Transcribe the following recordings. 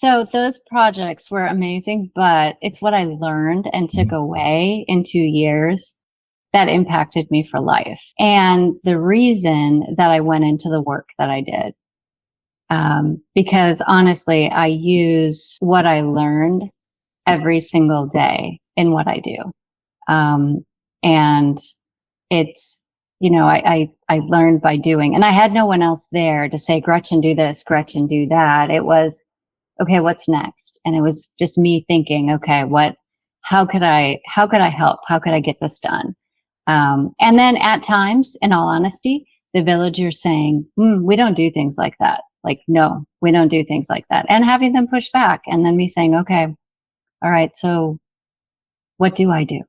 So those projects were amazing, but it's what I learned and took away in 2 years that impacted me for life. And the reason that I went into the work that I did, because honestly, I use what I learned every single day in what I do. And it's, I learned by doing, and I had no one else there to say, Gretchen, do this, Gretchen, do that. It was, okay, what's next? And it was just me thinking, okay, how could I help? How could I get this done? And then at times, in all honesty, the villagers saying, we don't do things like that. Like, no, we don't do things like that. And having them push back, and then me saying, okay, all right, so what do I do?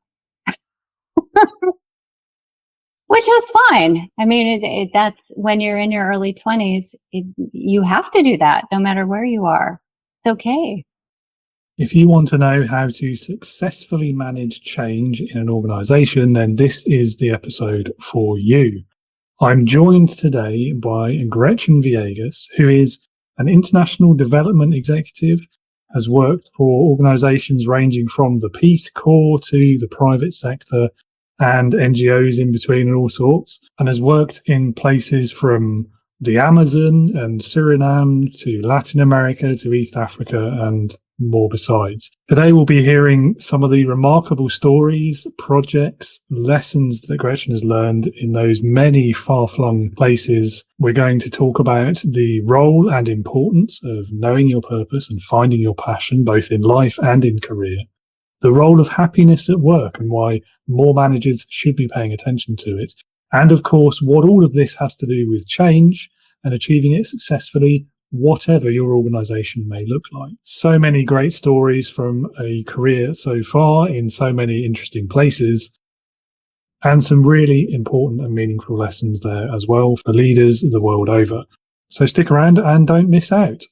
Which was fine. I mean, that's when you're in your early 20s, you have to do that no matter where you are. It's okay. If you want to know how to successfully manage change in an organization, then this is the episode for you. I'm joined today by Gretchen Villegas, who is an international development executive, has worked for organizations ranging from the Peace Corps to the private sector and NGOs in between and all sorts, and has worked in places from the Amazon and Suriname to Latin America to East Africa and more besides. Today we'll be hearing some of the remarkable stories, projects, lessons that Gretchen has learned in those many far-flung places. We're going to talk about the role and importance of knowing your purpose and finding your passion, both in life and in career. The role of happiness at work and why more managers should be paying attention to it. And of course, what all of this has to do with change and achieving it successfully, whatever your organization may look like. So many great stories from a career so far in so many interesting places, and some really important and meaningful lessons there as well for leaders the world over. So stick around and don't miss out.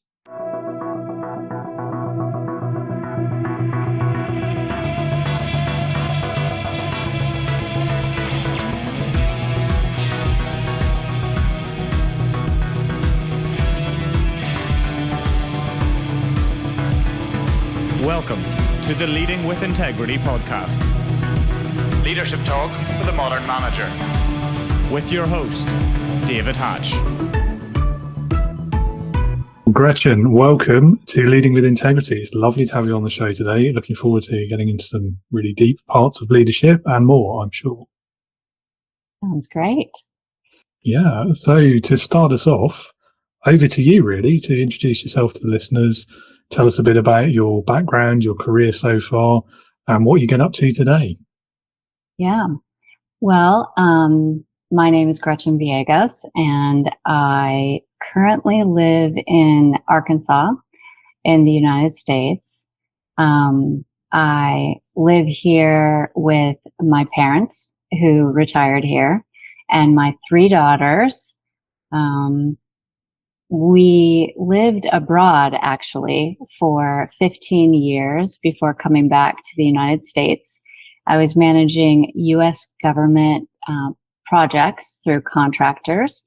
Welcome to the Leading with Integrity podcast. Leadership talk for the modern manager. With your host, David Hatch. Gretchen, welcome to Leading with Integrity. It's lovely to have you on the show today. Looking forward to getting into some really deep parts of leadership and more, I'm sure. Sounds great. Yeah, so to start us off, over to you really to introduce yourself to the listeners. Tell us a bit about your background, your career so far, and what you get up to today. Yeah. Well, my name is Gretchen Villegas, and I currently live in Arkansas in the United States. I live here with my parents who retired here and my 3 daughters. We lived abroad actually for 15 years before coming back to the United States. I was managing U.S. government projects through contractors.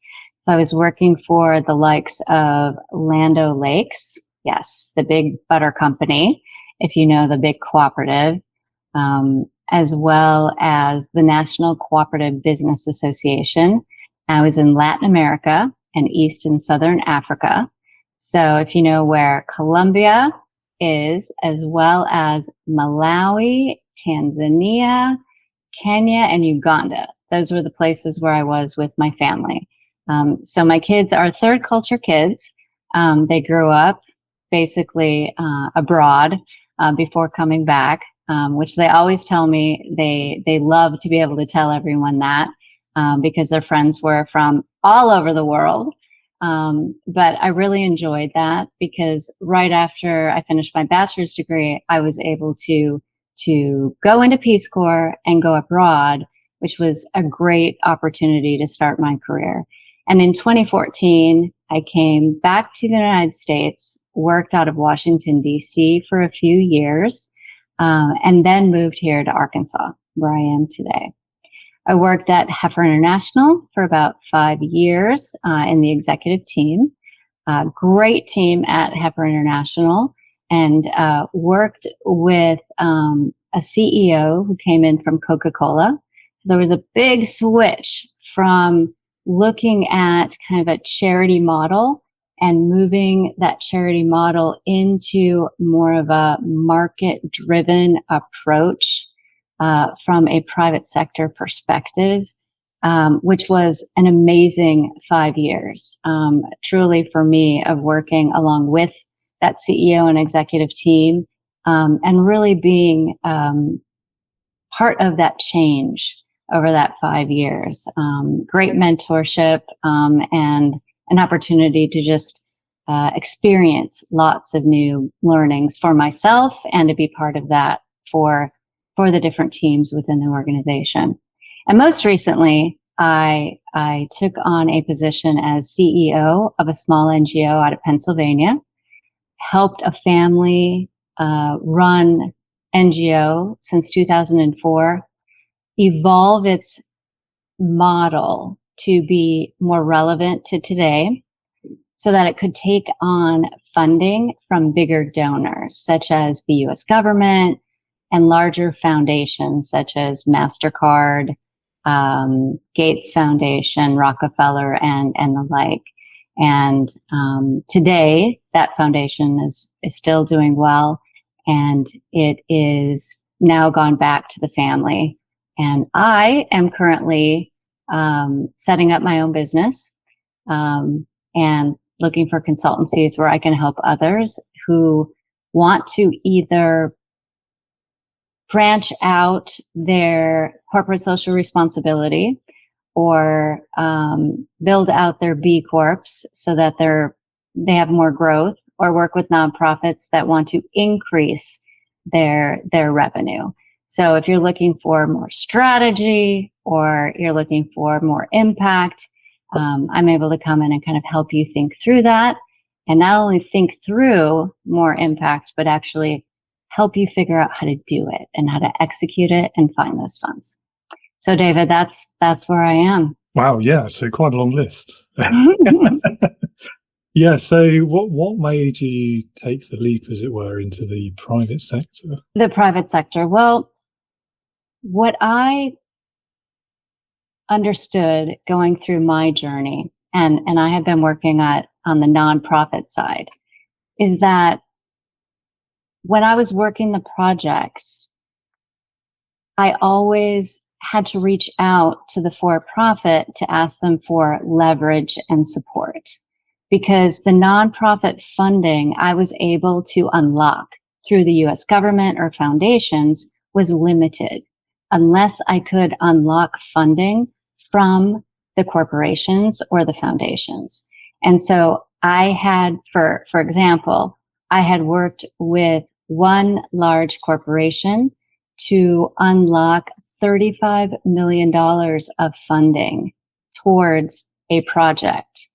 So I was working for the likes of Land O'Lakes, yes, the big butter company, if you know the big cooperative, as well as the National Cooperative Business Association. I was in Latin America and East and Southern Africa. So if you know where Colombia is, as well as Malawi, Tanzania, Kenya, and Uganda. Those were the places where I was with my family. So my kids are third culture kids. They grew up basically abroad before coming back, which they always tell me they love to be able to tell everyone that. Because their friends were from all over the world. But I really enjoyed that because right after I finished my bachelor's degree, I was able to go into Peace Corps and go abroad, which was a great opportunity to start my career. And in 2014, I came back to the United States, worked out of Washington, D.C. for a few years, and then moved here to Arkansas, where I am today. I worked at Heifer International for about 5 years in the executive team. Great team at Heifer International. and worked with a CEO who came in from Coca-Cola. So there was a big switch from looking at kind of a charity model and moving that charity model into more of a market-driven approach from a private sector perspective, which was an amazing 5 years, truly for me, of working along with that CEO and executive team, and really being part of that change over that 5 years. Great mentorship, and an opportunity to just experience lots of new learnings for myself and to be part of that for the different teams within the organization. And most recently, I took on a position as CEO of a small NGO out of Pennsylvania, helped a family run NGO since 2004, evolve its model to be more relevant to today so that it could take on funding from bigger donors, such as the US government and larger foundations such as MasterCard, Gates Foundation, Rockefeller, and the like. And today, that foundation is still doing well, and it is now gone back to the family. And I am currently setting up my own business and looking for consultancies where I can help others who want to either branch out their corporate social responsibility or build out their B Corps so that they have more growth, or work with nonprofits that want to increase their revenue. So if you're looking for more strategy or you're looking for more impact, I'm able to come in and kind of help you think through that, and not only think through more impact, but actually help you figure out how to do it and how to execute it and find those funds. So David, that's where I am. Wow, yeah, so quite a long list. Yeah, so what made you take the leap, as it were, into the private sector? The private sector. Well, what I understood going through my journey, and I have been working on the nonprofit side, is that when I was working the projects, I always had to reach out to the for-profit to ask them for leverage and support, because the nonprofit funding I was able to unlock through the US government or foundations was limited unless I could unlock funding from the corporations or the foundations. And so I had, for example, I had worked with one large corporation to unlock $35 million of funding towards a project.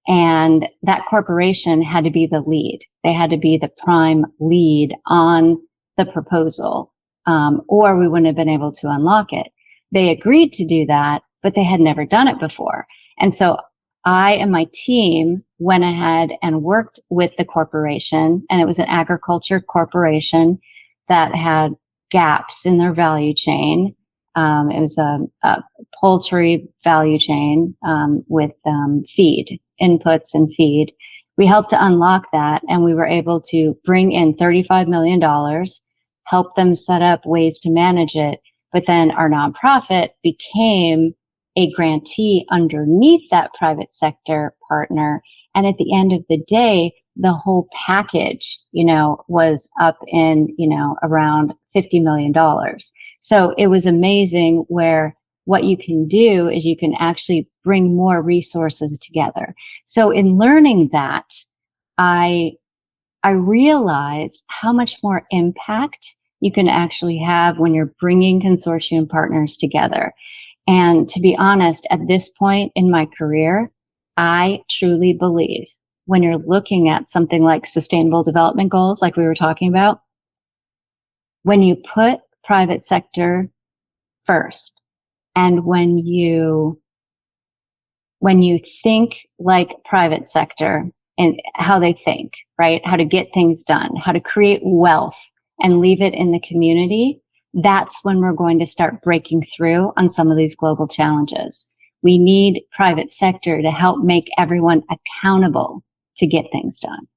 And that corporation had to be the lead. They had to be the prime lead on the proposal, or we wouldn't have been able to unlock it. They agreed to do that, but they had never done it before. And so I and my team went ahead and worked with the corporation, and it was an agriculture corporation that had gaps in their value chain. It was a poultry value chain with feed, inputs and feed. We helped to unlock that, and we were able to bring in $35 million, help them set up ways to manage it. But then our nonprofit became a grantee underneath that private sector partner. And at the end of the day, the whole package, was up in, around $50 million. So it was amazing where what you can do is you can actually bring more resources together. So in learning that, I realized how much more impact you can actually have when you're bringing consortium partners together. And to be honest, at this point in my career, I truly believe when you're looking at something like sustainable development goals, like we were talking about, when you put private sector first, and when you think like private sector, and how they think, right? How to get things done, how to create wealth and leave it in the community. That's when we're going to start breaking through on some of these global challenges. We need private sector to help make everyone accountable to get things done.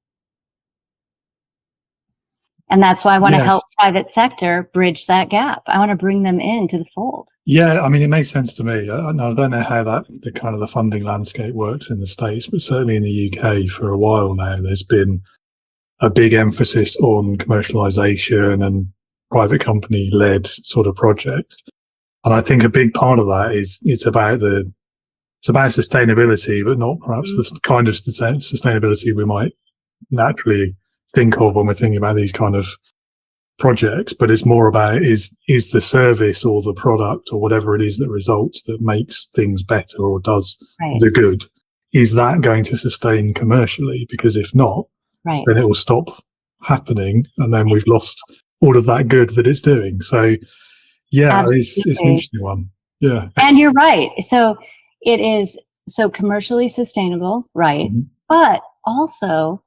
And that's why I want to help private sector bridge that gap. I want to bring them into the fold. Yeah, I mean, it makes sense to me. I don't know how the kind of the funding landscape works in the States, but certainly in the UK for a while now, there's been a big emphasis on commercialization and private company led sort of projects. And I think a big part of that is it's about sustainability, but not perhaps the kind of sustainability we might naturally think of when we're thinking about these kind of projects, but it's more about is the service or the product or whatever it is that results that makes things better or does the good, is that going to sustain commercially? Because if not, then it will stop happening, and then we've lost all of that good that it's doing. So yeah, it's an interesting one. Yeah. And you're right. So it is commercially sustainable, right? Mm-hmm. But also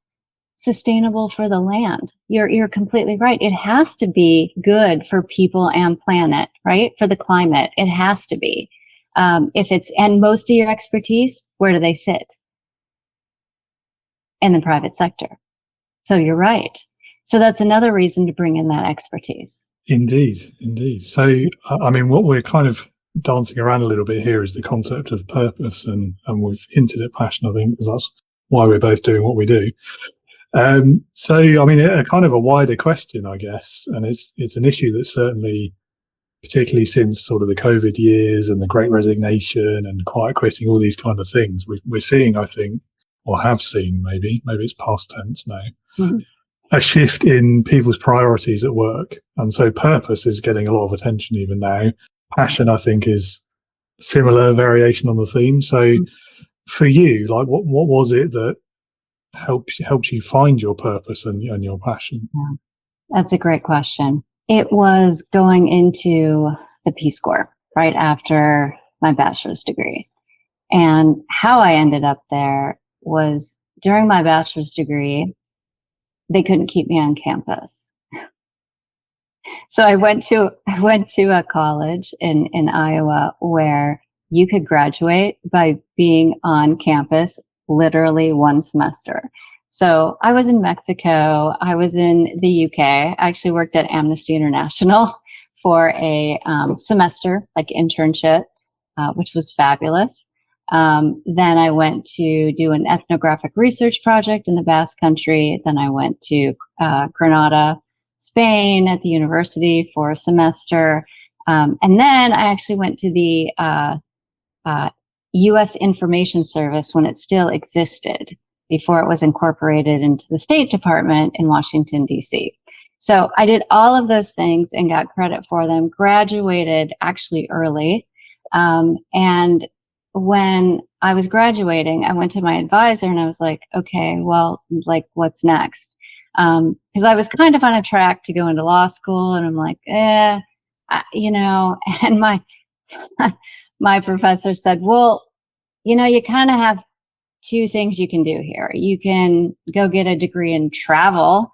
sustainable for the land. You're completely right. It has to be good for people and planet, right? For the climate, it has to be. And most of your expertise, where do they sit? In the private sector. So you're right. So that's another reason to bring in that expertise. Indeed. So, I mean, what we're kind of dancing around a little bit here is the concept of purpose, and we've hinted at passion, I think, because that's why we're both doing what we do. So, I mean, a kind of a wider question, I guess, and it's an issue that's certainly, particularly since sort of the COVID years and the Great Resignation and quiet quitting, all these kind of things, we're seeing, I think, or have seen, maybe it's past tense now, a shift in people's priorities at work. And so purpose is getting a lot of attention even now. Passion, I think, is similar variation on the theme. So for you, like, what was it that helps you find your purpose and your passion? Yeah, that's a great question. It was going into the Peace Corps right after my bachelor's degree. And how I ended up there was during my bachelor's degree, they couldn't keep me on campus. So I went to a college in Iowa where you could graduate by being on campus literally one semester. So I was in Mexico. I was in the UK. I actually worked at Amnesty International for a semester, like internship, which was fabulous. Then I went to do an ethnographic research project in the Basque Country. Then I went to Granada, Spain at the university for a semester. And then I actually went to the U.S. Information Service when it still existed, before it was incorporated into the State Department in Washington, D.C. So I did all of those things and got credit for them, graduated actually early. And when I was graduating, I went to my advisor and I was like, okay, well, like, what's next? Because I was kind of on a track to go into law school, and I'm like, and my professor said, well, you kind of have two things you can do here. You can go get a degree in travel.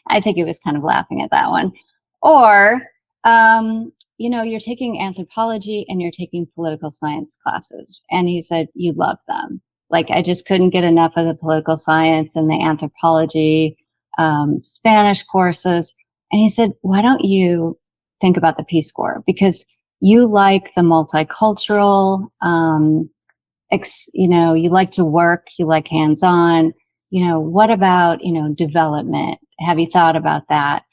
I think he was kind of laughing at that one. Or, you're taking anthropology and you're taking political science classes. And he said, you love them. Like, I just couldn't get enough of the political science and the anthropology, Spanish courses. And he said, why don't you think about the Peace Corps? Because you like the multicultural, you like to work, you like hands-on, what about, development? Have you thought about that?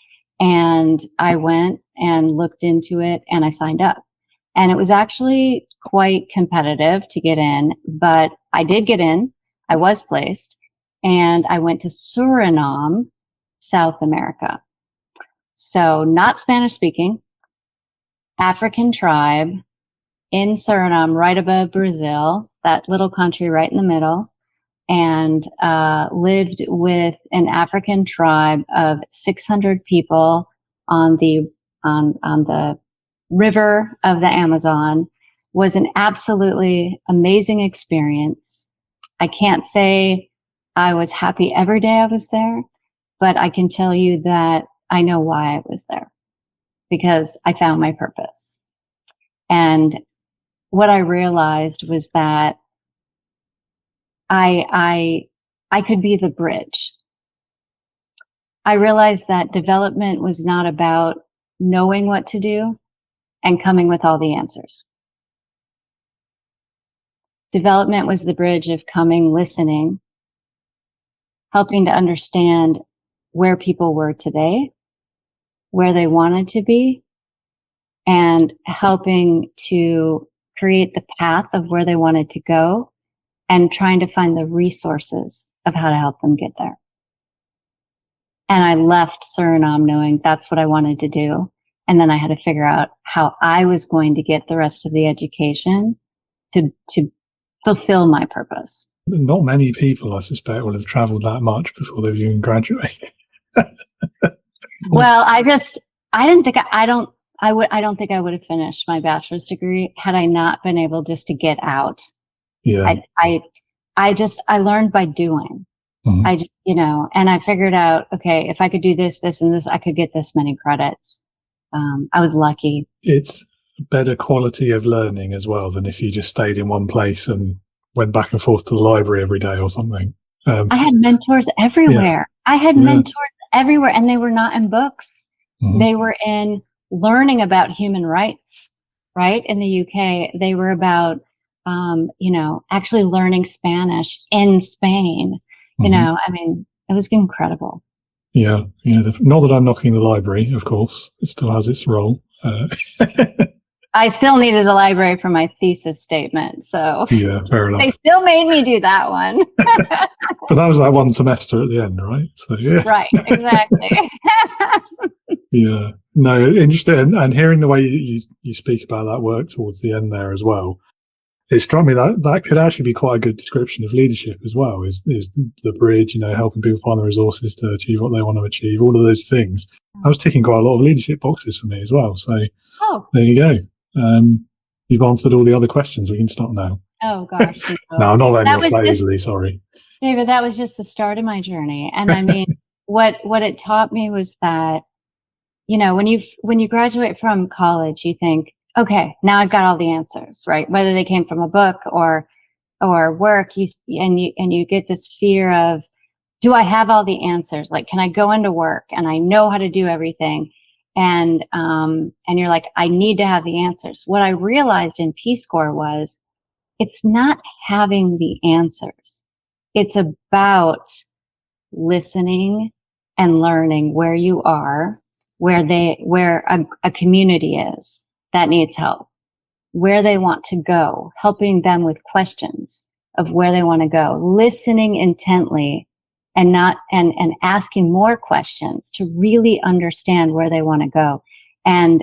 And I went and looked into it and I signed up. And it was actually quite competitive to get in, but I did get in. I was placed, and I went to Suriname, South America. So not Spanish speaking, African tribe in Suriname, right above Brazil, that little country right in the middle, and lived with an African tribe of 600 people on the river of the Amazon. Was an absolutely amazing experience. I can't say I was happy every day I was there, but I can tell you that I know why I was there, because I found my purpose. And what I realized was that I could be the bridge. I realized that development was not about knowing what to do and coming with all the answers. Development was the bridge of coming, listening, helping to understand where people were today, where they wanted to be, and helping to create the path of where they wanted to go, and trying to find the resources of how to help them get there. And I left Suriname knowing that's what I wanted to do. And then I had to figure out how I was going to get the rest of the education to fulfill my purpose. Not many people, I suspect, will have travelled that much before they've even graduated. Well, I don't think I would have finished my bachelor's degree had I not been able just to get out. Yeah. I learned by doing. Mhm. I just, and I figured out, okay, if I could do this, this, and this, I could get this many credits. I was lucky. It's better quality of learning as well than if you just stayed in one place and went back and forth to the library every day or something. I had mentors everywhere. I had mentors everywhere, and they were not in books. Mhm. They were in learning about human rights, right? In the UK, they were about, actually learning Spanish in Spain. Mhm. I mean, it was incredible. Yeah. Not that I'm knocking the library, of course. It still has its role. I still needed the library for my thesis statement, so Yeah, fair enough. they still made me do that one. But that was that one semester at the end, right? So yeah. Right, exactly. Yeah. No, interesting. And hearing the way you speak about that work towards the end there as well, it struck me that that could actually be quite a good description of leadership as well, is the bridge, helping people find the resources to achieve what they want to achieve, all of those things. I was ticking quite a lot of leadership boxes for me as well. So there you go. You've answered all the other questions. We can stop now. Oh gosh. No, I'm not letting you off that easily, sorry. David, that was just the start of my journey. And I mean, what it taught me was that, when you graduate from college, you think, okay, now I've got all the answers, right? Whether they came from a book or work, you get this fear of, do I have all the answers? Like, can I go into work and I know how to do everything? And you're like, I need to have the answers. What I realized in Peace Corps was, it's not having the answers. It's about listening and learning where you are, where a community is that needs help, where they want to go, helping them with questions of where they want to go, listening intently and asking more questions to really understand where they want to go. And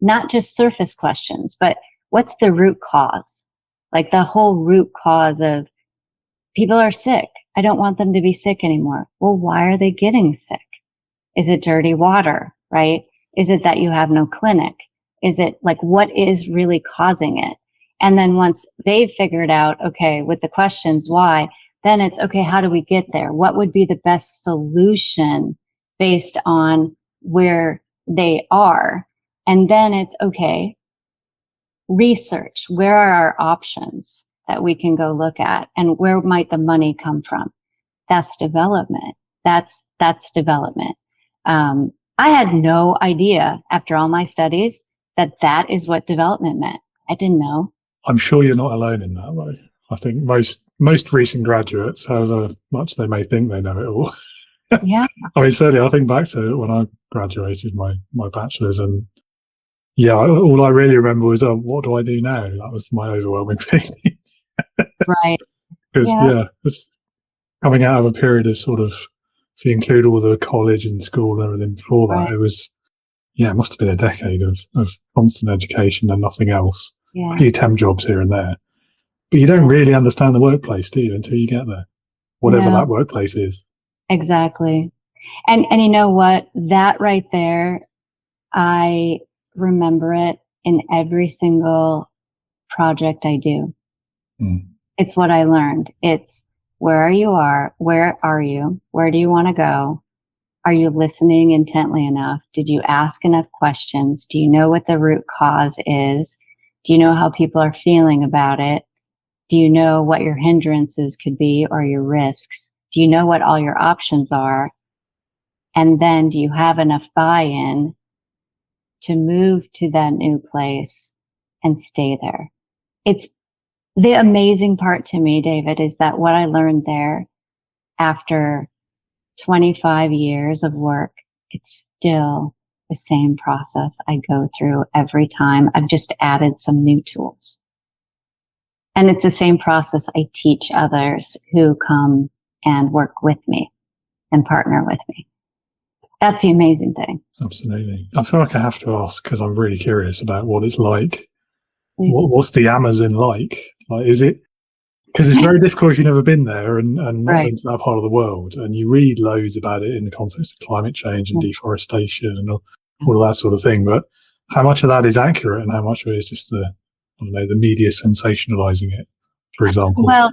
not just surface questions, but what's the root cause? Like the whole root cause of people are sick. I don't want them to be sick anymore. Well, why are they getting sick? Is it dirty water, right? Is it that you have no clinic? Is it like, what is really causing it? And then once they've figured out, okay, with the questions, why, then it's, okay, how do we get there? What would be the best solution based on where they are? And then it's, okay, research, where are our options that we can go look at, and where might the money come from? That's development. That's development. I had no idea after all my studies that is what development meant. I didn't know. I'm sure you're not alone in that way. I think most recent graduates, however much they may think they know it all. Yeah. I mean, certainly I think back to when I graduated my bachelor's, and yeah, all I really remember was, what do I do now? That was my overwhelming feeling. Right. Because it's coming out of a period of sort of, if you include all the college and school and everything before that, Right. it was, it must have been a decade of constant education and nothing else. Yeah. A few temp jobs here and there. But you don't really understand the workplace, do you, until you get there? Whatever that workplace is. Exactly. And you know what? That right there, I remember it in every single project I do. Mm. It's what I learned. It's where you are, where are you? Where do you want to go? Are you listening intently enough? Did you ask enough questions? Do you know what the root cause is? Do you know how people are feeling about it? Do you know what your hindrances could be or your risks? Do you know what all your options are? And then do you have enough buy-in to move to that new place and stay there? It's the amazing part to me, David, is that what I learned there after 25 years of work, it's still the same process I go through every time. I've just added some new tools. And it's the same process I teach others who come and work with me and partner with me. That's the amazing thing. Absolutely. I feel like I have to ask because I'm really curious about what it's like. What's the Amazon like? Like, is it? Because it's very difficult if you've never been there and not Right. been to that part of the world. And you read loads about it in the context of climate change and deforestation and all of that sort of thing. But how much of that is accurate and how much of it is just the media sensationalizing it, for example? Well,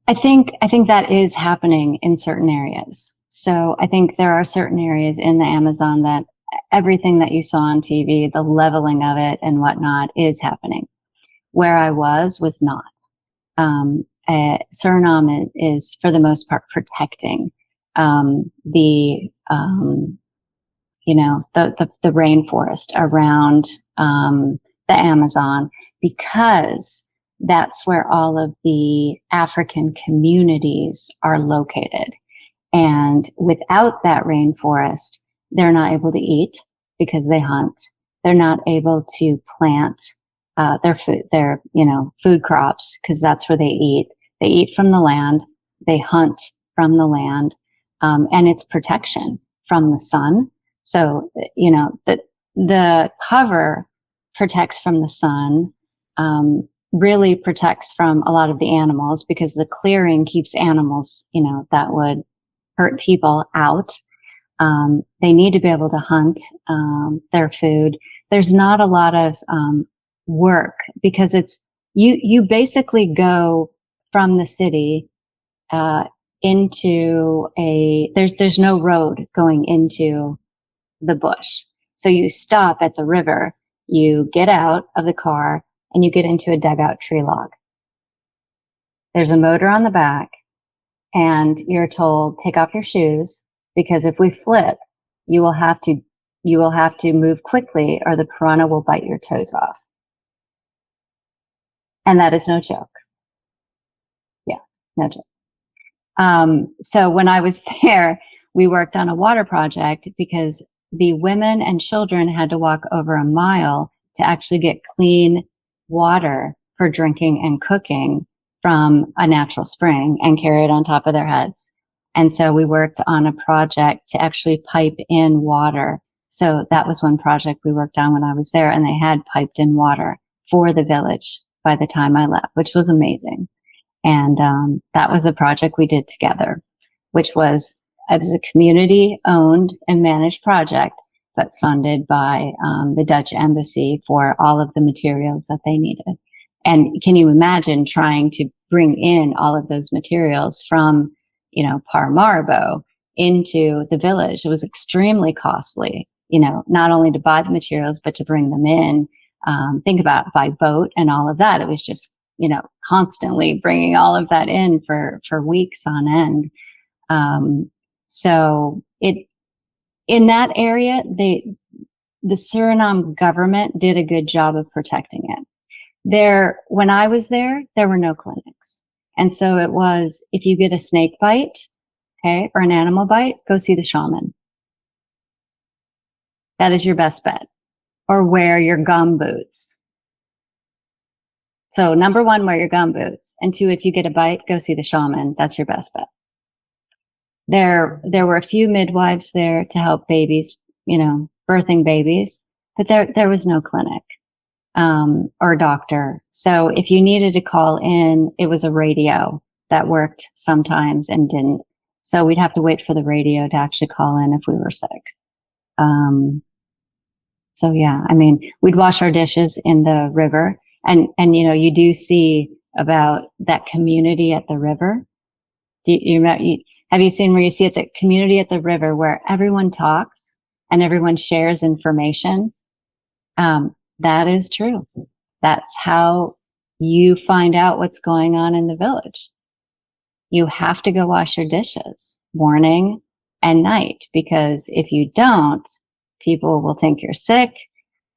I think that is happening in certain areas. So I think there are certain areas in the Amazon that everything that you saw on TV, the leveling of it and whatnot, is happening. Where I was not. Suriname is, for the most part, protecting the rainforest around the Amazon, because that's where all of the African communities are located. And without that rainforest, they're not able to eat because they hunt. They're not able to plant their food crops because that's where they eat. They eat from the land. They hunt from the land. And it's protection from the sun. So, the cover protects from the sun, really protects from a lot of the animals, because the clearing keeps animals, that would hurt people out. They need to be able to hunt their food. There's not a lot of work because it's you basically go from the city into there's no road going into the bush. So you stop at the river, you get out of the car, and you get into a dugout tree log. There's a motor on the back, and you're told, take off your shoes, because if we flip, you will have to move quickly or the piranha will bite your toes off. And that is no joke. Yeah, no joke. So when I was there, we worked on a water project because the women and children had to walk over a mile to actually get clean water for drinking and cooking from a natural spring and carry it on top of their heads. And so we worked on a project to actually pipe in water. So that was one project we worked on when I was there, and they had piped in water for the village by the time I left, which was amazing. And that was a project we did together, which was, it was a community owned and managed project, but funded by the Dutch embassy for all of the materials that they needed. And can you imagine trying to bring in all of those materials from, Paramaribo into the village? It was extremely costly, not only to buy the materials, but to bring them in. Think about by boat and all of that. It was just, constantly bringing all of that in for weeks on end. So in that area, the Suriname government did a good job of protecting it. When I was there were no clinics. And so it was, if you get a snake bite, okay, or an animal bite, go see the shaman. That is your best bet. Or wear your gum boots. So number one, wear your gum boots. And two, if you get a bite, go see the shaman. That's your best bet. There were a few midwives there to help babies, birthing babies, but there was no clinic, or doctor. So if you needed to call in, it was a radio that worked sometimes and didn't. So we'd have to wait for the radio to actually call in if we were sick. So yeah, we'd wash our dishes in the river, and you do see about that community at the river. Have you seen where you see at the community at the river where everyone talks and everyone shares information? That is true. That's how you find out what's going on in the village. You have to go wash your dishes morning and night, because if you don't, people will think you're sick.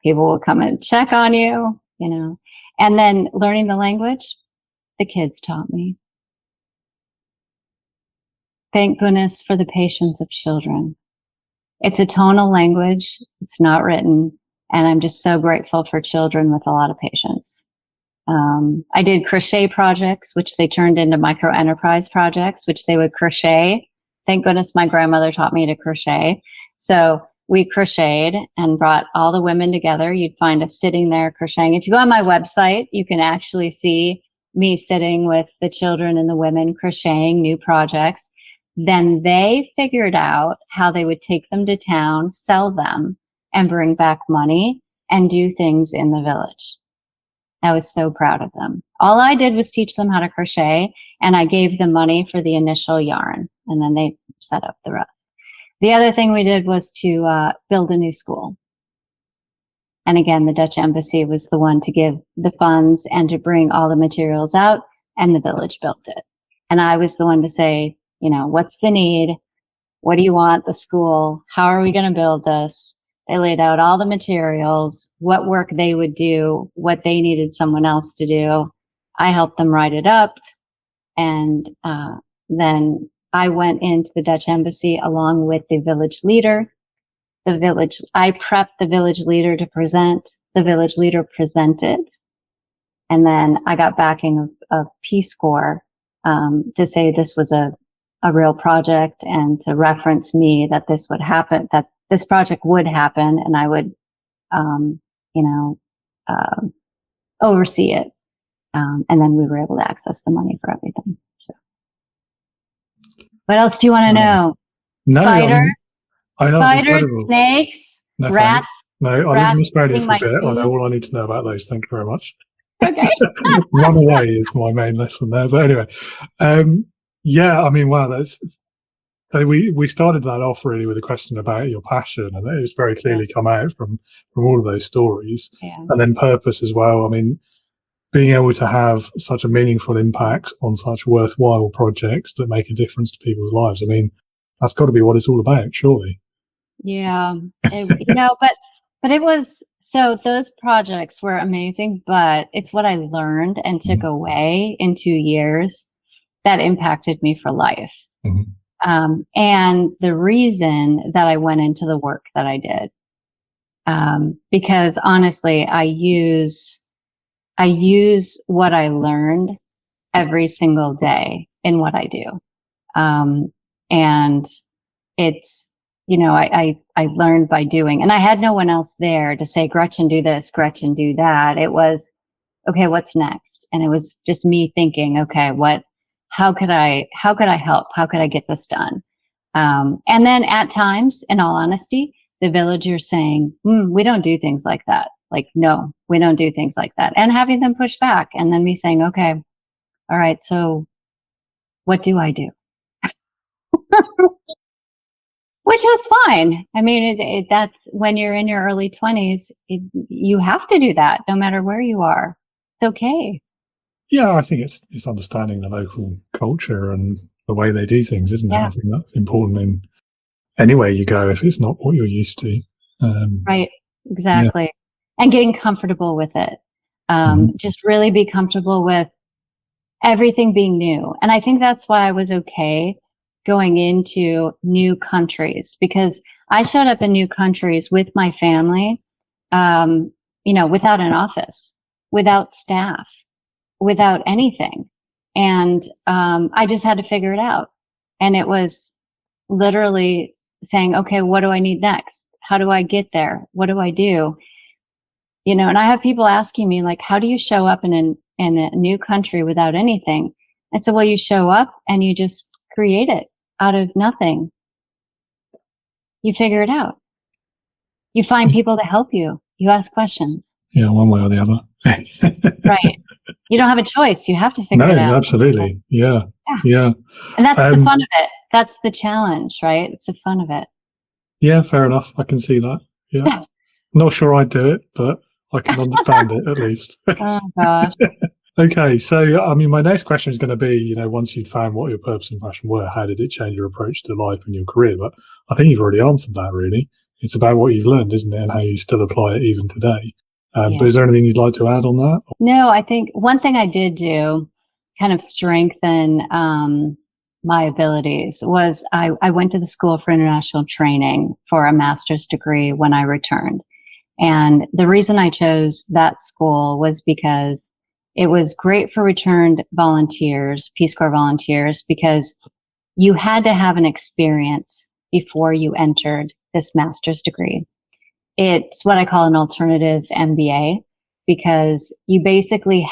People will come and check on you, And then learning the language, the kids taught me. Thank goodness for the patience of children. It's a tonal language. It's not written. And I'm just so grateful for children with a lot of patience. I did crochet projects, which they turned into micro enterprise projects, which they would crochet. Thank goodness my grandmother taught me to crochet. So we crocheted and brought all the women together. You'd find us sitting there crocheting. If you go on my website, you can actually see me sitting with the children and the women crocheting new projects. Then they figured out how they would take them to town, sell them, and bring back money and do things in the village. I was so proud of them. All I did was teach them how to crochet, and I gave them money for the initial yarn, and then they set up the rest. The other thing we did was to build a new school. And again, the Dutch embassy was the one to give the funds and to bring all the materials out, and the village built it. And I was the one to say, what's the need? What do you want? The school? How are we going to build this? They laid out all the materials, what work they would do, what they needed someone else to do. I helped them write it up. And then I went into the Dutch embassy along with the village leader. I prepped the village leader to present. The village leader presented. And then I got backing of Peace Corps to say this was a real project, and to reference me that this would happen, that this project would happen, and I would, oversee it. And then we were able to access the money for everything. So, what else do you want to know? No, Spiders, snakes, rats. No, I live in Australia for a bit. I know all I need to know about those. Thank you very much. Okay. Run away is my main lesson there. But anyway, wow, that's. So we started that off really with a question about your passion, and it's very clearly come out from all of those stories. Yeah. And then purpose as well. I mean, being able to have such a meaningful impact on such worthwhile projects that make a difference to people's lives. I mean, that's got to be what it's all about, surely. Yeah, but it was, so those projects were amazing, but it's what I learned and took away in 2 years that impacted me for life. Mm-hmm. And the reason that I went into the work that I did, because honestly, I use what I learned every single day in what I do. And it's, I learned by doing, and I had no one else there to say, Gretchen, do this, Gretchen, do that. It was, okay, what's next? And it was just me thinking, okay, how could I help? How could I get this done? And then at times, in all honesty, the villagers saying, we don't do things like that. Like, no, we don't do things like that. And having them push back, and then me saying, okay, all right, so what do I do? Which was fine. I mean, that's when you're in your early 20s, you have to do that no matter where you are. It's okay. Yeah, I think it's understanding the local culture and the way they do things, isn't it? Yeah. I think that's important in anywhere you go if it's not what you're used to. Right, exactly. Yeah. And getting comfortable with it. Just really be comfortable with everything being new. And I think that's why I was okay going into new countries, because I showed up in new countries with my family, without an office, without staff, without anything. And I just had to figure it out. And it was literally saying, okay, what do I need next? How do I get there? What do I do? And I have people asking me, like, how do you show up in a new country without anything? I said, well, you show up and you just create it out of nothing. You figure it out. You find people to help you. You ask questions. Yeah, one way or the other. Right. you don't have a choice. You have to figure it No, out. absolutely. Yeah. And that's the fun of it. That's the challenge, right? It's the fun of it. Yeah, fair enough. I can see that. Yeah. Not sure I'd do it, but I can understand it at least. Oh, gosh. Okay, so I mean, my next question is going to be, once you'd found what your purpose and passion were, how did it change your approach to life and your career? But I think you've already answered that, really. It's about what you've learned, isn't it, and how you still apply it even today. But is there anything you'd like to add on that? No, I think one thing I did do kind of strengthen my abilities was I went to the School for International Training for a master's degree when I returned. And the reason I chose that school was because it was great for returned volunteers, Peace Corps volunteers, because you had to have an experience before you entered this master's degree. It's what I call an alternative MBA, because you basically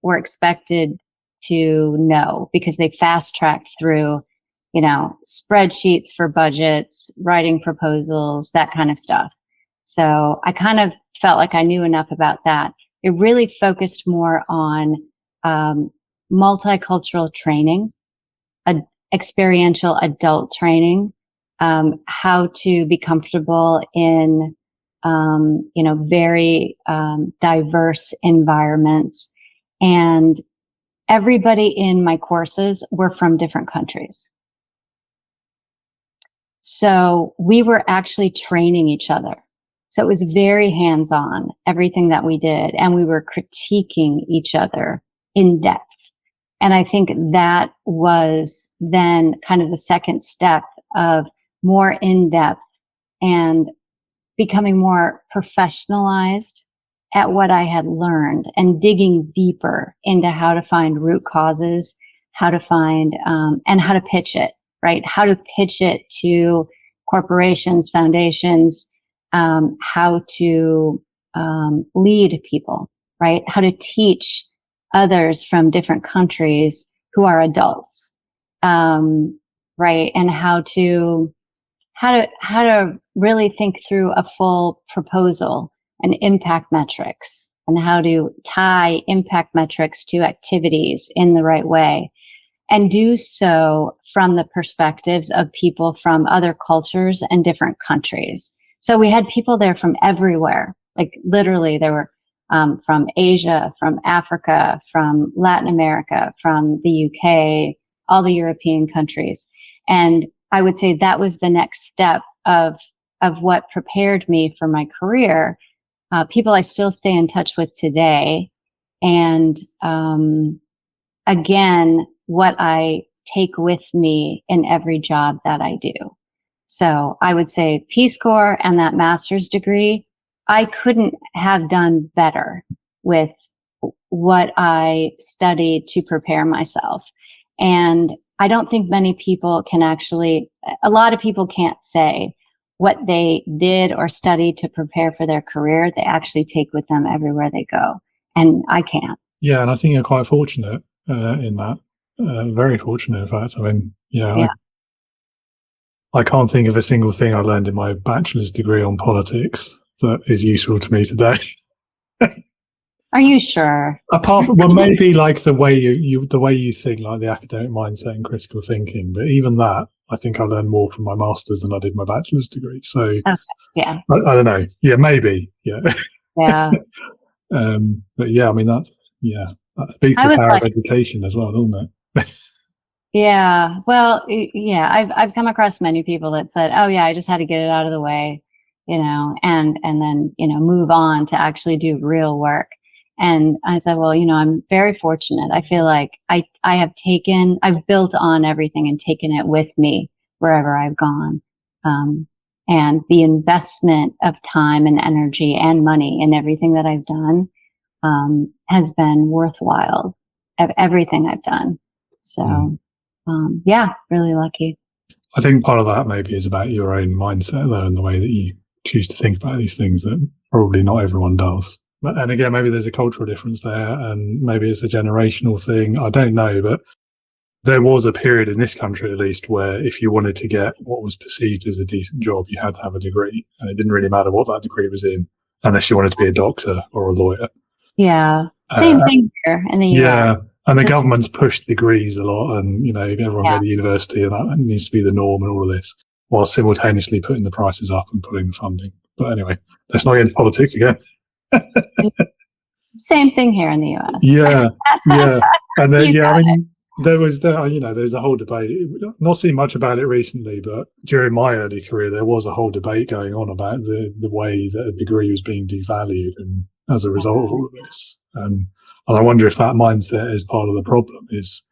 were expected to know, because they fast tracked through, spreadsheets for budgets, writing proposals, that kind of stuff. So I kind of felt like I knew enough about that. It really focused more on multicultural training, experiential adult training, how to be comfortable in, very diverse environments. And everybody in my courses were from different countries. So we were actually training each other. So it was very hands-on, everything that we did, and we were critiquing each other in depth. And I think that was then kind of the second step of more in-depth and becoming more professionalized at what I had learned and digging deeper into how to find root causes, how to find, and how to pitch it, right? How to pitch it to corporations, foundations, how to lead people, right? How to teach others from different countries who are adults, right? And how to really think through a full proposal and impact metrics, and how to tie impact metrics to activities in the right way, and do so from the perspectives of people from other cultures and different countries. So we had people there from everywhere, like literally there were from Asia, from Africa, from Latin America, from the UK, all the European countries. And I would say that was the next step of what prepared me for my career. People I still stay in touch with today. And again, what I take with me in every job that I do. So I would say Peace Corps and that master's degree, I couldn't have done better with what I studied to prepare myself. And I don't think many people can actually, a lot of people can't say what they did or studied to prepare for their career. They actually take with them everywhere they go. And I can't. Yeah, and I think you're quite fortunate in that. Very fortunate, in fact. I mean, I can't think of a single thing I learned in my bachelor's degree on politics that is useful to me today. Are you sure? Apart from, well, maybe like the way you think, like the academic mindset and critical thinking. But even that, I think I learned more from my master's than I did my bachelor's degree. So yeah, I don't know. Yeah, maybe. Yeah. Yeah. But yeah, I mean that speaks the power of education as well, doesn't it? Yeah. Well, yeah, I've come across many people that said, "Oh yeah, I just had to get it out of the way," and then move on to actually do real work. And I said, well, I'm very fortunate. I feel like I've built on everything and taken it with me wherever I've gone. And the investment of time and energy and money in everything that I've done has been worthwhile of everything I've done. So, really lucky. I think part of that maybe is about your own mindset, though, and the way that you choose to think about these things that probably not everyone does. And again, maybe there's a cultural difference there, and maybe it's a generational thing. I don't know, but there was a period in this country, at least, where if you wanted to get what was perceived as a decent job, you had to have a degree, and it didn't really matter what that degree was in, unless you wanted to be a doctor or a lawyer. Yeah. Same thing here in the US. Yeah. And the government's pushed degrees a lot, and, you know, everyone go to university, and that needs to be the norm and all of this, while simultaneously putting the prices up and putting the funding. But anyway, let's not get into politics again. Same thing here in the US. Yeah. And then, I mean, it. there's a whole debate. Not seen much about it recently, but during my early career, there was a whole debate going on about the way that a degree was being devalued, and as a result of all of this. And I wonder if that mindset is part of the problem. Is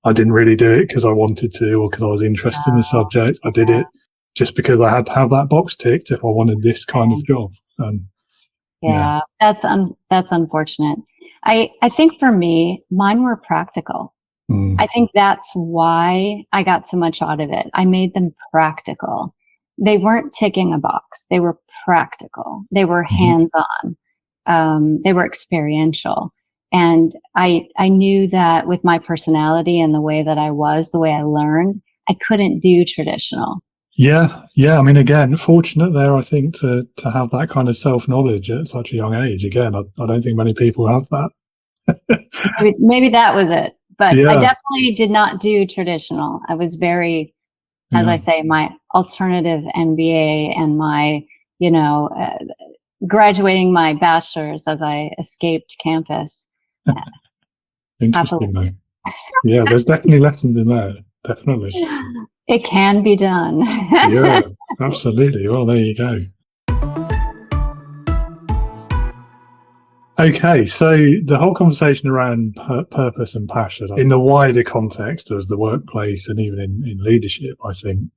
I didn't really do it because I wanted to, or because I was interested in the subject. I did it just because I had to have that box ticked if I wanted this kind of job. And that's unfortunate. I think for me, mine were practical. I think that's why I got so much out of it. I made them practical. They weren't ticking a box. They were practical. They were hands-on. They were experiential. And I knew that with my personality and the way that I was, the way I learned, I couldn't do traditional. Yeah. I mean, again, fortunate there, I think, to have that kind of self-knowledge at such a young age. Again, I don't think many people have that. Maybe that was it. But I definitely did not do traditional. I was very, as I say, my alternative MBA and my, graduating my bachelor's as I escaped campus. Interesting, though. Yeah, there's definitely lessons in there. Definitely. It can be done. Yeah, absolutely. Well, there you go. Okay, so the whole conversation around purpose and passion in the wider context of the workplace and even in leadership, I think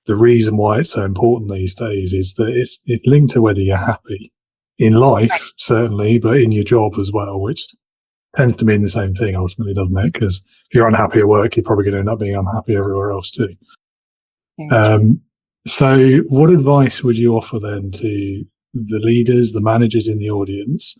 the reason why it's so important these days is that it's linked to whether you're happy in life, certainly, but in your job as well, which tends to mean the same thing ultimately, doesn't it? Because if you're unhappy at work, you're probably going to end up being unhappy everywhere else too. So what advice would you offer then to the leaders, the managers in the audience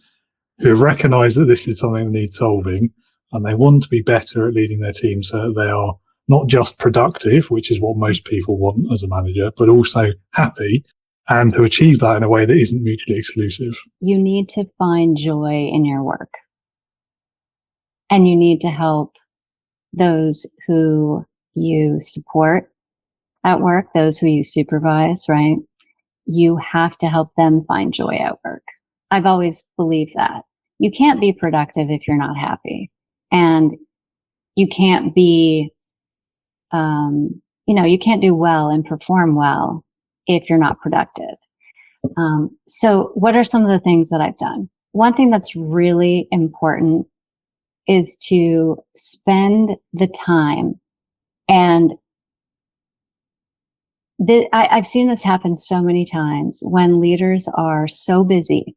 who recognise that this is something that needs solving, and they want to be better at leading their team so that they are not just productive, which is what most people want as a manager, but also happy, and to achieve that in a way that isn't mutually exclusive? You need to find joy in your work. And you need to help those who you support at work, those who you supervise, right? You have to help them find joy at work. I've always believed that. You can't be productive if you're not happy. And you can't be, you can't do well and perform well if you're not productive. So what are some of the things that I've done? One thing that's really important is to spend the time. And I've seen this happen so many times when leaders are so busy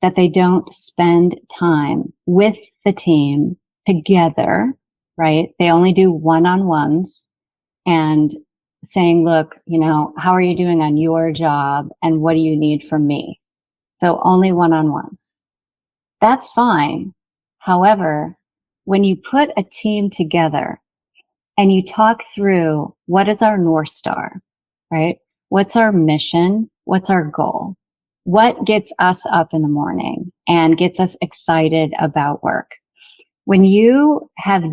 that they don't spend time with the team together, right? They only do one-on-ones and saying, look, how are you doing on your job and what do you need from me? So only one-on-ones. That's fine. However, when you put a team together and you talk through what is our North Star, right? What's our mission? What's our goal? What gets us up in the morning and gets us excited about work? When you have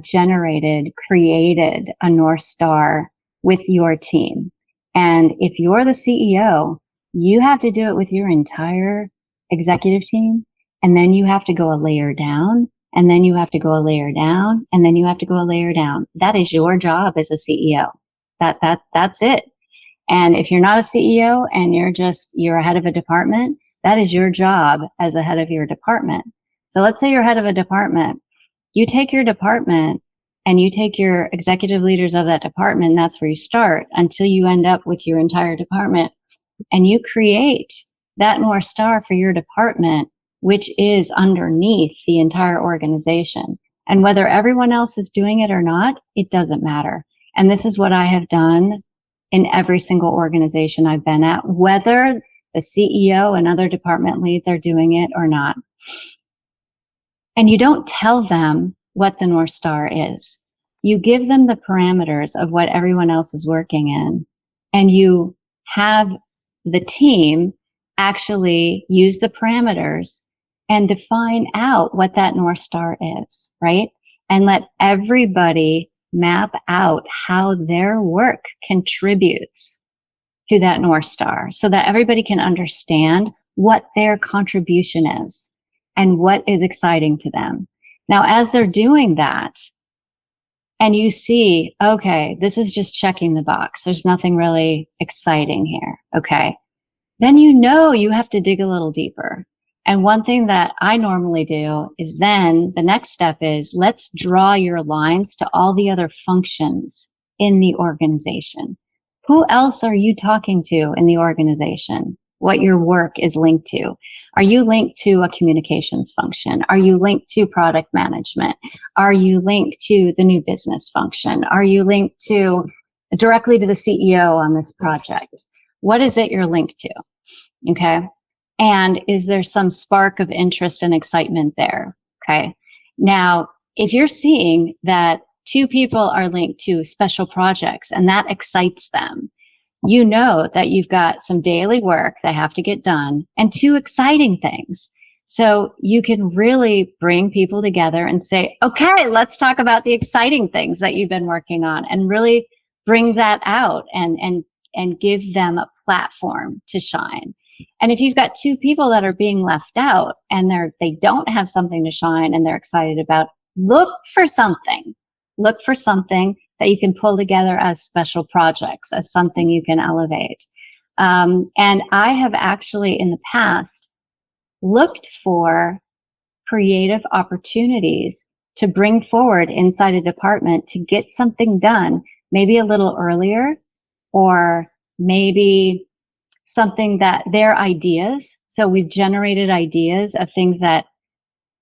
created a North Star with your team, and if you're the CEO, you have to do it with your entire executive team, and then you have to go a layer down, and then you have to go a layer down, and then you have to go a layer down. That is your job as a CEO. That's it. And if you're not a CEO and you're a head of a department, that is your job as a head of your department. So let's say you're head of a department. You take your department and you take your executive leaders of that department, and that's where you start until you end up with your entire department. And you create that North Star for your department, which is underneath the entire organization. And whether everyone else is doing it or not, it doesn't matter. And this is what I have done in every single organization I've been at, whether the CEO and other department leads are doing it or not. And you don't tell them what the North Star is. You give them the parameters of what everyone else is working in, and you have the team actually use the parameters and define out what that North Star is, right? And let everybody map out how their work contributes to that North Star so that everybody can understand what their contribution is and what is exciting to them. Now, as they're doing that, and you see, okay, this is just checking the box. There's nothing really exciting here. Okay. Then you have to dig a little deeper. And one thing that I normally do is then the next step is let's draw your lines to all the other functions in the organization. Who else are you talking to in the organization? What your work is linked to? Are you linked to a communications function? Are you linked to product management? Are you linked to the new business function? Are you linked directly to the CEO on this project? What is it you're linked to? Okay. And is there some spark of interest and excitement there? Okay. Now, if you're seeing that 2 people are linked to special projects and that excites them, you know that you've got some daily work that have to get done and 2 exciting things. So you can really bring people together and say, okay, let's talk about the exciting things that you've been working on and really bring that out and give them a platform to shine. And if you've got 2 people that are being left out and they don't have something to shine and they're excited about, look for something that you can pull together as special projects, as something you can elevate. And I have actually in the past looked for creative opportunities to bring forward inside a department to get something done, maybe a little earlier, or maybe something that their ideas. So we've generated ideas of things that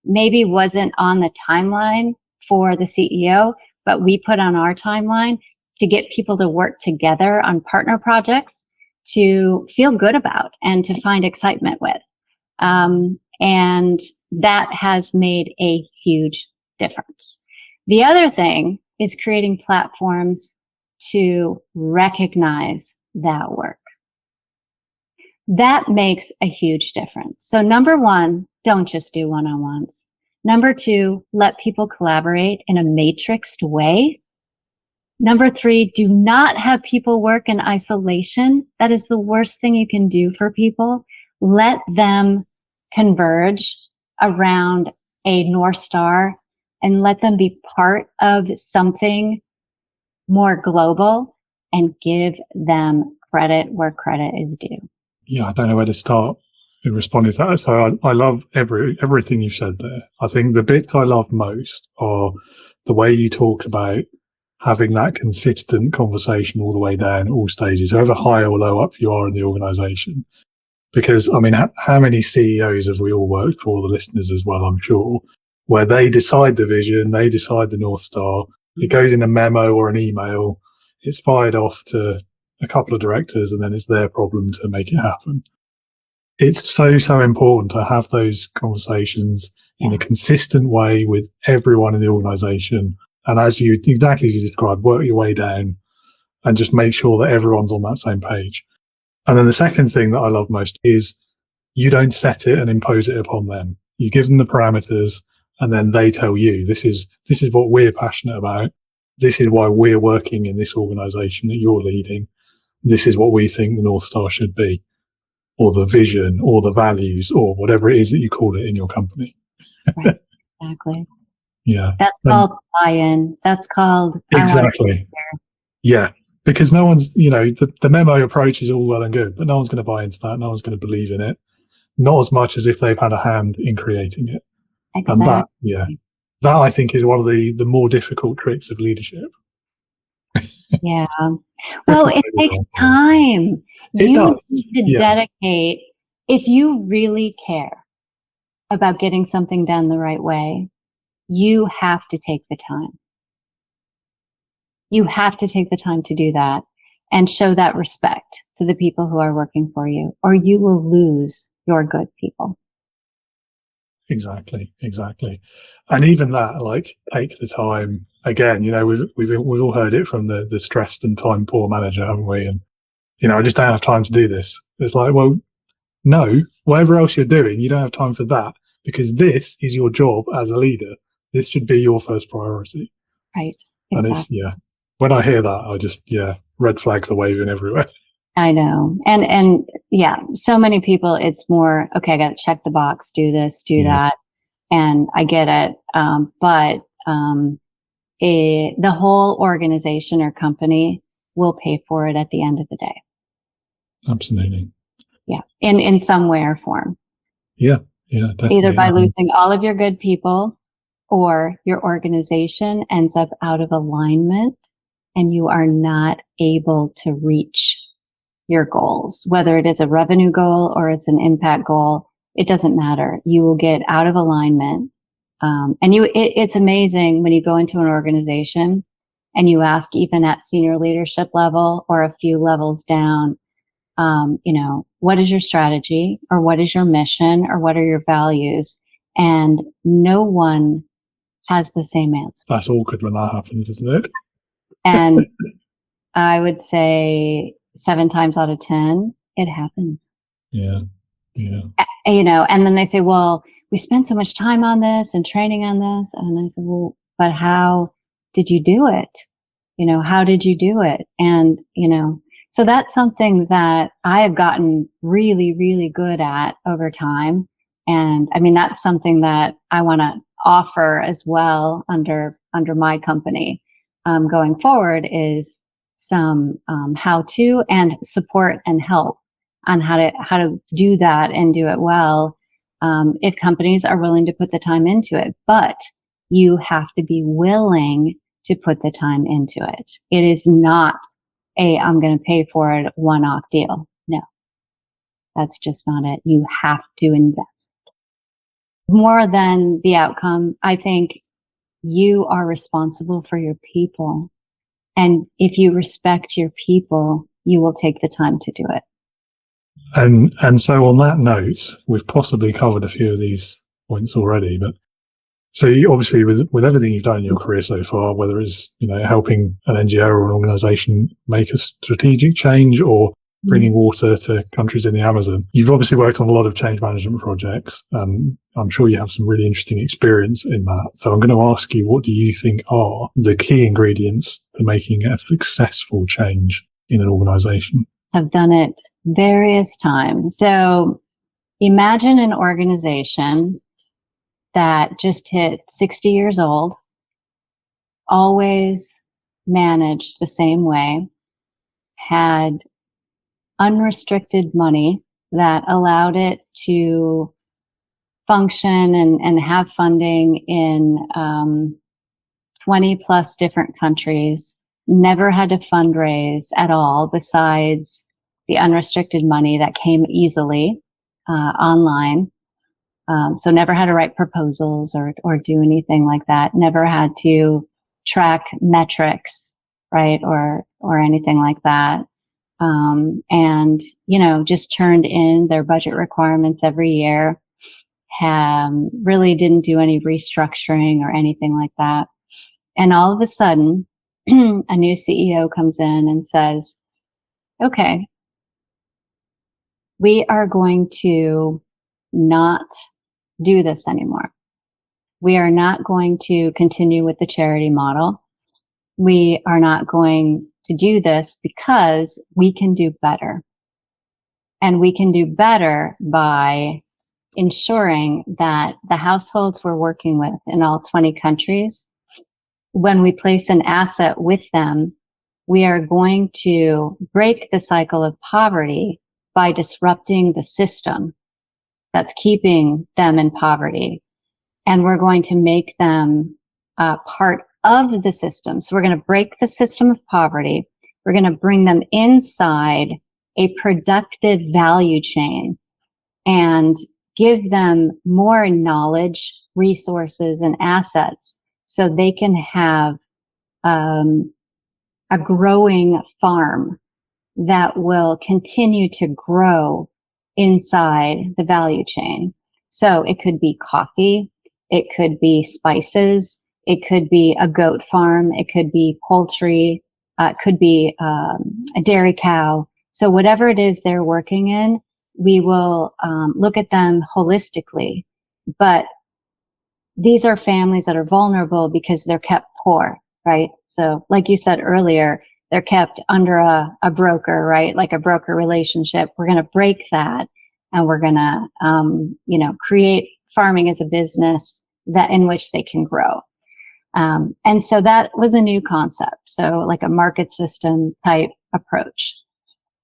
maybe wasn't on the timeline for the CEO, but we put on our timeline to get people to work together on partner projects to feel good about and to find excitement with. And that has made a huge difference. The other thing is creating platforms to recognize that work. That makes a huge difference. So number 1, don't just do one-on-ones. Number 2, let people collaborate in a matrixed way. Number 3, do not have people work in isolation. That is the worst thing you can do for people. Let them converge around a North Star and let them be part of something more global and give them credit where credit is due. Yeah, I don't know where to start in responding to that. So I love everything you've said there. I think the bits I love most are the way you talked about having that consistent conversation all the way down all stages, however high or low up you are in the organization. Because, I mean, how many CEOs have we all worked for, the listeners as well, I'm sure, where they decide the vision, they decide the North Star, it goes in a memo or an email, it's fired off to a couple of directors, and then it's their problem to make it happen. It's so important to have those conversations in a consistent way with everyone in the organization. And exactly as you described, work your way down and just make sure that everyone's on that same page. And then the second thing that I love most is you don't set it and impose it upon them. You give them the parameters and then they tell you, this is what we're passionate about. This is why we're working in this organization that you're leading. This is what we think the North Star should be, or the vision, or the values, or whatever it is that you call it in your company. Right. Exactly. Yeah. That's called buy-in. That's called exactly. Yeah. Because no one's, the memo approach is all well and good, but no one's going to buy into that. No one's going to believe in it. Not as much as if they've had a hand in creating it. Exactly. And that I think is one of the more difficult tricks of leadership. Yeah. Well, it takes time. It does. Need to dedicate. If you really care about getting something done the right way, you have to take the time. You have to take the time to do that and show that respect to the people who are working for you, or you will lose your good people. Exactly. And even that, take the time. Again, we've all heard it from the stressed and time poor manager, haven't we? And, I just don't have time to do this. It's like, well, no, whatever else you're doing, you don't have time for that. because this is your job as a leader. This should be your first priority. Right. And Exactly. it's, when I hear that, I just, red flags are waving everywhere. I know. And yeah, so many people, it's more, okay, I got to check the box, do this, do that. And I get it. But the whole organization or company will pay for it at the end of the day. Absolutely. Yeah. In some way or form. Yeah, definitely. Either by losing all of your good people, or your organization ends up out of alignment and you are not able to reach your goals, whether it is a revenue goal or it's an impact goal. It doesn't matter. You will get out of alignment. And it's amazing when you go into an organization and you ask, even at senior leadership level or a few levels down, what is your strategy, or what is your mission, or what are your values? And no one has the same answer. That's awkward when that happens, isn't it? And I would say 7 times out of 10, it happens. Yeah. And then they say, well, we spent so much time on this and training on this. And I said, well, but how did you do it? How did you do it? And, so that's something that I have gotten really, really good at over time. And I mean, that's something that I want to offer as well under my company going forward, is some how to and support and help on how to do that and do it well, if companies are willing to put the time into it. But you have to be willing to put the time into it. It is not I'm going to pay for it one-off deal. No, that's just not it. You have to invest more than the outcome. I think you are responsible for your people. And if you respect your people, you will take the time to do it. And so on that note, we've possibly covered a few of these points already, but so you, obviously with everything you've done in your career so far, whether it's, helping an NGO or an organization make a strategic change or bringing water to countries in the Amazon, you've obviously worked on a lot of change management projects. I'm sure you have some really interesting experience in that. So I'm going to ask you, what do you think are the key ingredients for making a successful change in an organization? I've done it various times. So imagine an organization that just hit 60 years old, always managed the same way, had unrestricted money that allowed it to function and have funding in 20 plus different countries, never had to fundraise at all besides the unrestricted money that came easily online. So never had to write proposals or do anything like that. Never had to track metrics, right? Or anything like that. And, just turned in their budget requirements every year. Really didn't do any restructuring or anything like that. And all of a sudden, a new CEO comes in and says, okay, we are going to not do this anymore. We are not going to continue with the charity model. We are not going to do this because we can do better. And we can do better by ensuring that the households we're working with in all 20 countries, when we place an asset with them, we are going to break the cycle of poverty by disrupting the system that's keeping them in poverty. And we're going to make them part of the system. So we're going to break the system of poverty. We're going to bring them inside a productive value chain and give them more knowledge, resources, and assets so they can have a growing farm that will continue to grow inside the value chain. So it could be coffee, it could be spices, it could be a goat farm, it could be poultry, it could be a dairy cow. So whatever it is they're working in, we will look at them holistically But these are families that are vulnerable because they're kept poor, right? So like you said earlier, they're kept under a broker, right? Like a broker relationship. We're going to break that, and we're going to, create farming as a business that in which they can grow. And so that was a new concept. So like a market system type approach.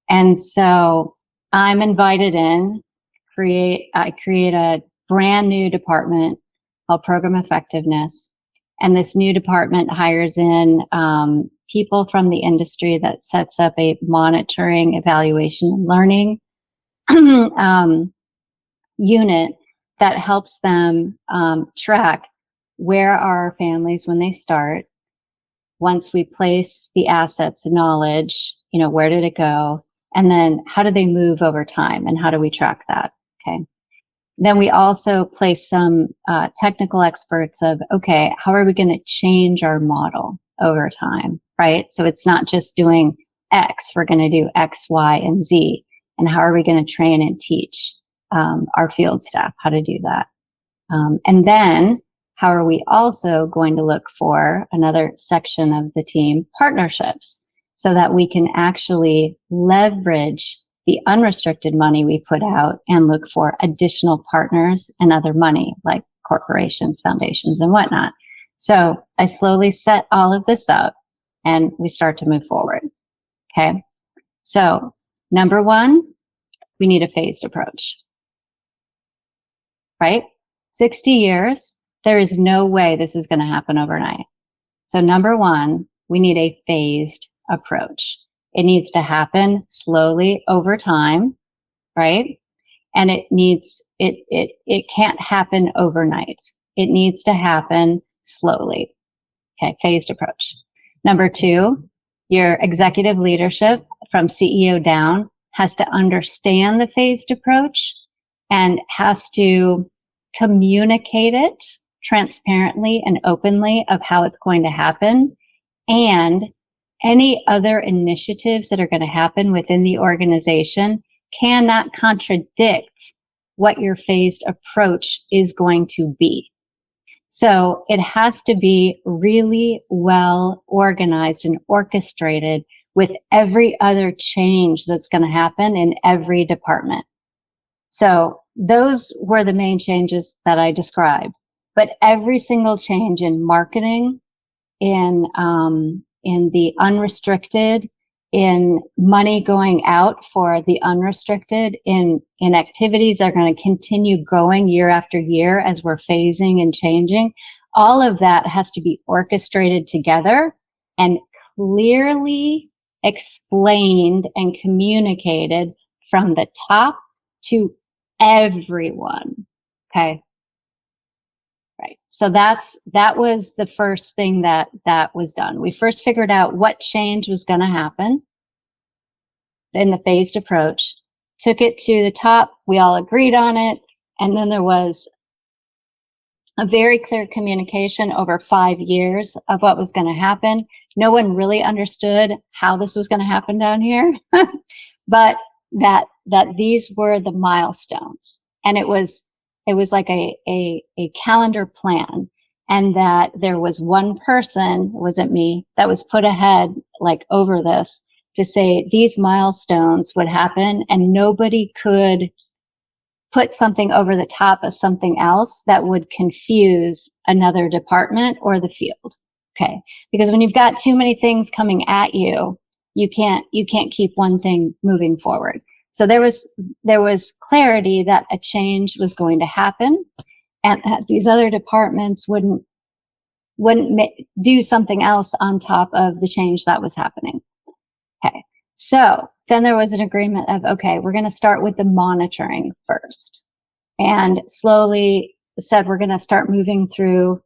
And so I'm invited in, I create a brand new department called Program Effectiveness. And this new department hires in people from the industry that sets up a monitoring, evaluation, and learning unit that helps them track where are families when they start. Once we place the assets and knowledge, where did it go? And then how do they move over time, and how do we track that? Okay. Then we also place some technical experts of, okay, how are we going to change our model over time, right? So it's not just doing X, we're going to do X, Y, and Z. And how are we going to train and teach our field staff how to do that? And then how are we also going to look for another section of the team, partnerships, so that we can actually leverage the unrestricted money we put out and look for additional partners and other money like corporations, foundations, and whatnot. So I slowly set all of this up and we start to move forward. Okay. So number one, we need a phased approach, right? 60 years, there is no way this is going to happen overnight. So number one, we need a phased approach. It needs to happen slowly over time, right? And it can't happen overnight. It needs to happen slowly. Okay, phased approach. Number two, your executive leadership from CEO down has to understand the phased approach and has to communicate it transparently and openly of how it's going to happen, and any other initiatives that are going to happen within the organization cannot contradict what your phased approach is going to be. So it has to be really well organized and orchestrated with every other change that's going to happen in every department. So those were the main changes that I described. But every single change in marketing, in the unrestricted, in money going out for the unrestricted, in activities that are going to continue going year after year as we're phasing and changing, all of that has to be orchestrated together and clearly explained and communicated from the top to everyone. Okay. Right. So that was the first thing that was done. We first figured out what change was going to happen in the phased approach, took it to the top. We all agreed on it. And then there was a very clear communication over 5 years of what was going to happen. No one really understood how this was going to happen down here, but that these were the milestones. And it was like a calendar plan, and that there was one person, it wasn't me, that was put ahead, like over this, to say these milestones would happen, and nobody could put something over the top of something else that would confuse another department or the field. Okay. Because when you've got too many things coming at you, you can't keep one thing moving forward. So there was clarity that a change was going to happen, and that these other departments wouldn't do something else on top of the change that was happening. Okay. So then there was an agreement of, okay, we're going to start with the monitoring first, and slowly said we're going to start moving through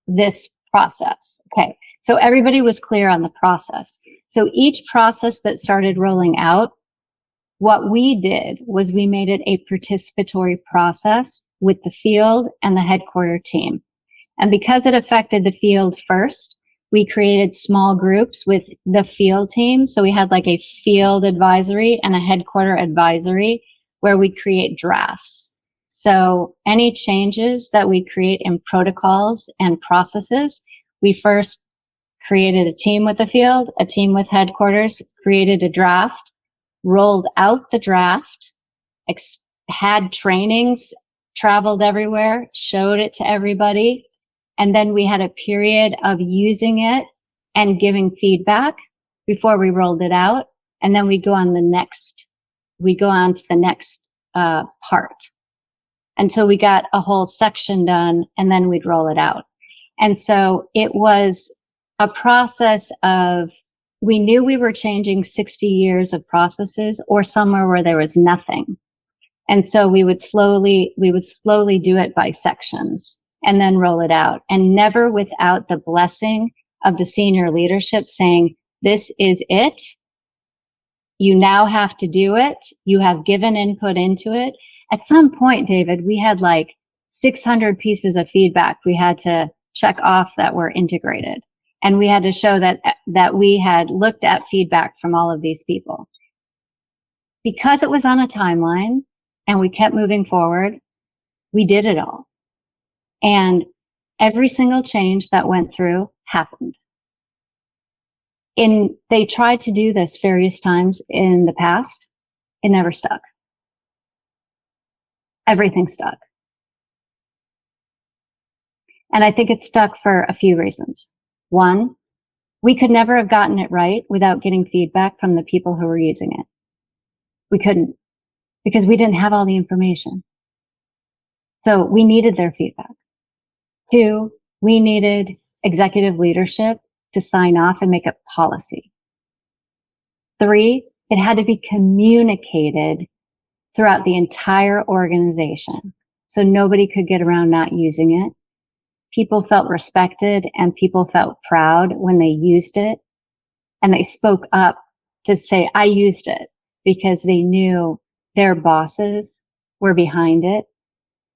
this process. Okay. So everybody was clear on the process. So each process that started rolling out, what we did was we made it a participatory process with the field and the headquarter team. And because it affected the field first, we created small groups with the field team. So we had like a field advisory and a headquarter advisory where we create drafts. So any changes that we create in protocols and processes, we first created a team with the field, a team with headquarters, created a draft, rolled out the draft, had trainings, traveled everywhere, showed it to everybody. And then we had a period of using it and giving feedback before we rolled it out. And then we go on to the next part until we got a whole section done, and then we'd roll it out. And so it was a process of, we knew we were changing 60 years of processes or somewhere where there was nothing. And so we would slowly do it by sections and then roll it out, and never without the blessing of the senior leadership saying, this is it. You now have to do it. You have given input into it. At some point, David, we had like 600 pieces of feedback we had to check off that were integrated. And we had to show that we had looked at feedback from all of these people. Because it was on a timeline and we kept moving forward, we did it all. And every single change that went through happened. They tried to do this various times in the past. It never stuck. Everything stuck. And I think it stuck for a few reasons. One, we could never have gotten it right without getting feedback from the people who were using it. We couldn't, because we didn't have all the information. So we needed their feedback. Two, we needed executive leadership to sign off and make it policy. Three, it had to be communicated throughout the entire organization, so nobody could get around not using it. People felt respected and people felt proud when they used it, and they spoke up to say, I used it, because they knew their bosses were behind it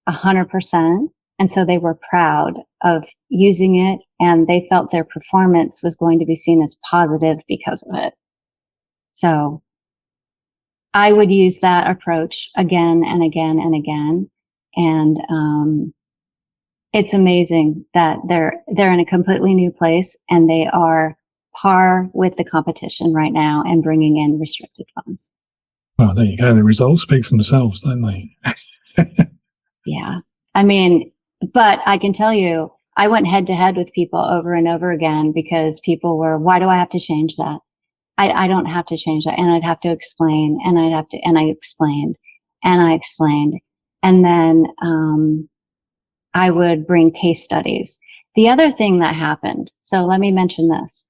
100%. And so they were proud of using it, and they felt their performance was going to be seen as positive because of it. So I would use that approach again and again and again. And it's amazing that they're in a completely new place, and they are par with the competition right now and bringing in restricted funds. Well, there you go. The results speak for themselves, don't they? Yeah. I mean, but I can tell you, I went head to head with people over and over again, because people were, why do I have to change that? I don't have to change that. And I'd have to explain, and I explained. And then, I would bring case studies. The other thing that happened, so let me mention this.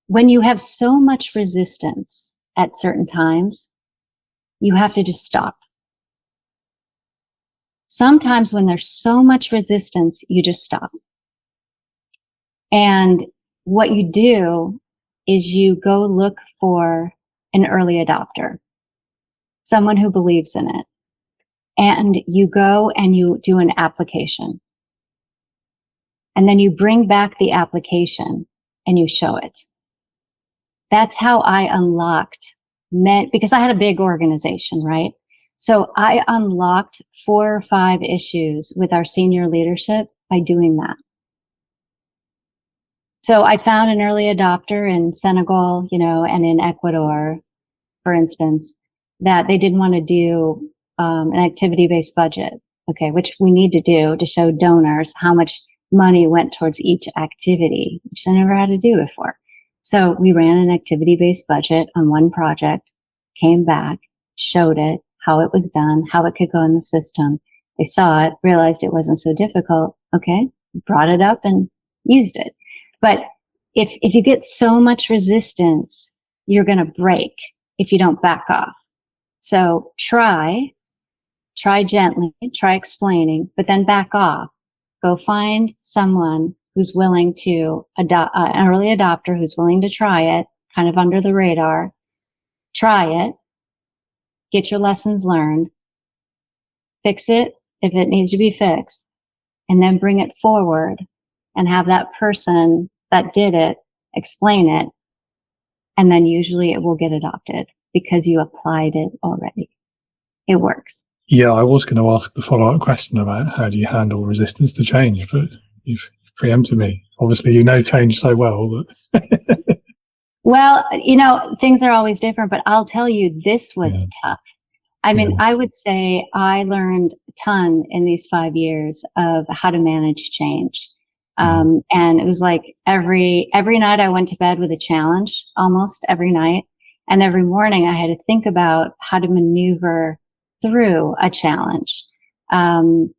When you have so much resistance at certain times, you have to just stop. Sometimes when there's so much resistance, you just stop. And what you do is you go look for an early adopter, someone who believes in it. And you go and you do an application. And then you bring back the application and you show it. That's how I unlocked because I had a big organization, right? So I unlocked 4 or 5 issues with our senior leadership by doing that. So I found an early adopter in Senegal, and in Ecuador, for instance, that they didn't want to do an activity-based budget, okay, which we need to do to show donors how much money went towards each activity, which I never had to do before. So we ran an activity-based budget on one project, came back, showed it, how it was done, how it could go in the system. They saw it, realized it wasn't so difficult, okay, brought it up and used it. But if you get so much resistance, you're going to break if you don't back off. So try gently, try explaining, but then back off. Go find someone who's willing to adopt, an early adopter who's willing to try it, kind of under the radar. Try it, get your lessons learned, fix it if it needs to be fixed, and then bring it forward and have that person that did it explain it. And then usually it will get adopted because you applied it already. It works. Yeah, I was going to ask the follow-up question about how do you handle resistance to change, but you've preempted me. Obviously, you know change so well. But Well, things are always different, but I'll tell you, this was tough. I mean, I would say I learned a ton in these 5 years of how to manage change. And it was like every night I went to bed with a challenge, almost every night. And every morning I had to think about how to maneuver through a challenge. And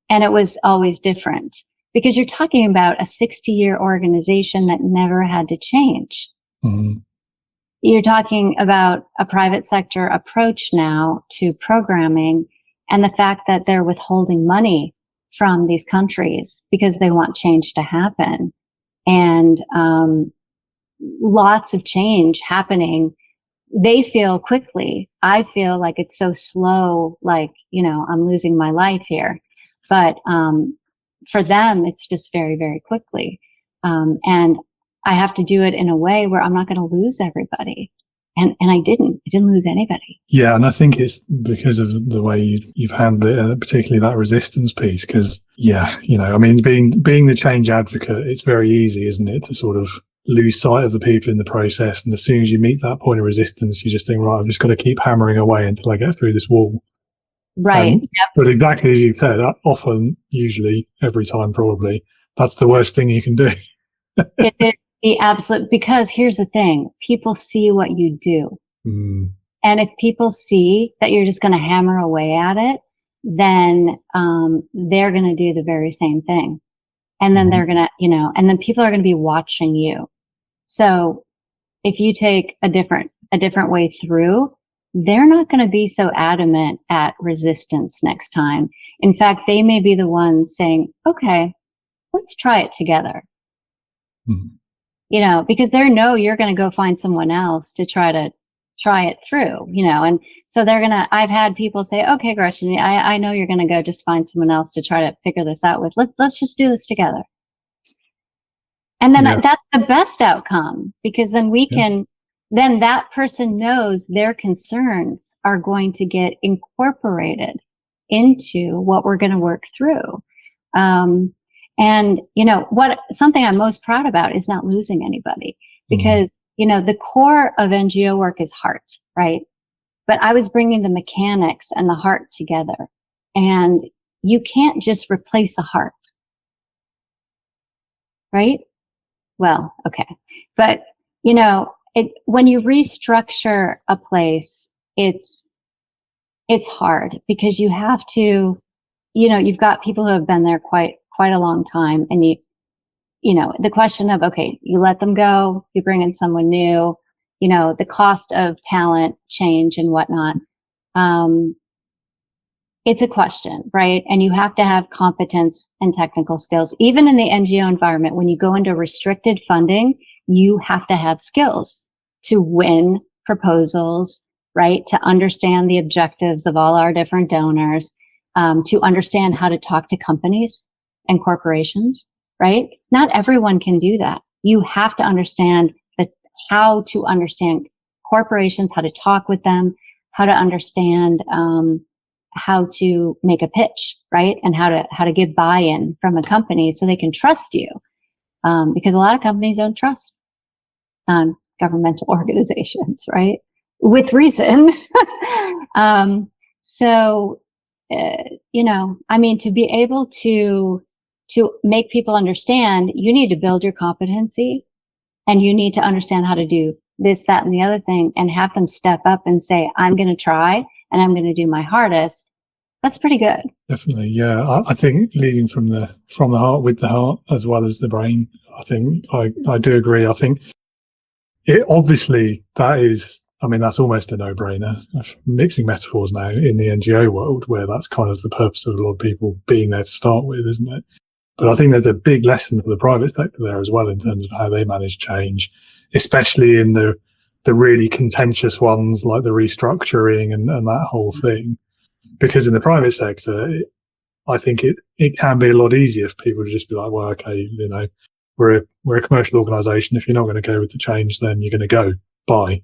it was always different because you're talking about a 60-year organization that never had to change. Mm-hmm. You're talking about a private sector approach now to programming and the fact that they're withholding money from these countries because they want change to happen. And lots of change happening. They feel quickly. I feel like it's so slow, like, I'm losing my life here. But for them, it's just very, very quickly. And I have to do it in a way where I'm not going to lose everybody. And I didn't lose anybody. Yeah. And I think it's because of the way you've handled it, particularly that resistance piece. Cause I mean, being the change advocate, it's very easy, isn't it, to sort of lose sight of the people in the process. And as soon as you meet that point of resistance, you just think, right, I've just got to keep hammering away until I get through this wall. Right. Yep. But exactly as you said, often, usually, every time probably, that's the worst thing you can do. It is the absolute, because here's the thing, people see what you do. And if people see that you're just going to hammer away at it, then they're going to do the very same thing. And then they're going to, and then people are going to be watching you. So if you take a different way through, they're not going to be so adamant at resistance next time. In fact, they may be the ones saying, okay, let's try it together. Because they know you're going to go find someone else to try it through, and so I've had people say, okay, Gretchen, I know you're going to go just find someone else to try to figure this out with. Let's just do this together. And then that's the best outcome, because then then that person knows their concerns are going to get incorporated into what we're going to work through. And something I'm most proud about is not losing anybody, because, the core of NGO work is heart, right? But I was bringing the mechanics and the heart together, and you can't just replace a heart, right? Well, okay. But, when you restructure a place, it's hard, because you have to, you've got people who have been there quite a long time, and the question of, okay, you let them go, you bring in someone new, the cost of talent change and whatnot. It's a question, right? And you have to have competence and technical skills. Even in the NGO environment, when you go into restricted funding, you have to have skills to win proposals, right? To understand the objectives of all our different donors, to understand how to talk to companies and corporations, right? Not everyone can do that. You have to understand how to understand corporations, how to talk with them, how to understand how to make a pitch, right? And how to give buy-in from a company so they can trust you, because a lot of companies don't trust governmental organizations, right? With reason. To be able to make people understand, you need to build your competency, and you need to understand how to do this, that, and the other thing, and have them step up and say, I'm going to try and I'm going to do my hardest. That's pretty good. Definitely. Yeah. I think leading from the heart with the heart as well as the brain, I think I do agree. I think it obviously that's almost a no-brainer. Mixing metaphors now in the NGO world, where that's kind of the purpose of a lot of people being there to start with, isn't it? But I think there's a big lesson for the private sector there as well, in terms of how they manage change, especially in the really contentious ones like the restructuring and that whole thing. Because in the private sector, I think it can be a lot easier for people to just be like, well, okay, we're a commercial organisation. If you're not going to go with the change, then you're going to go. Bye.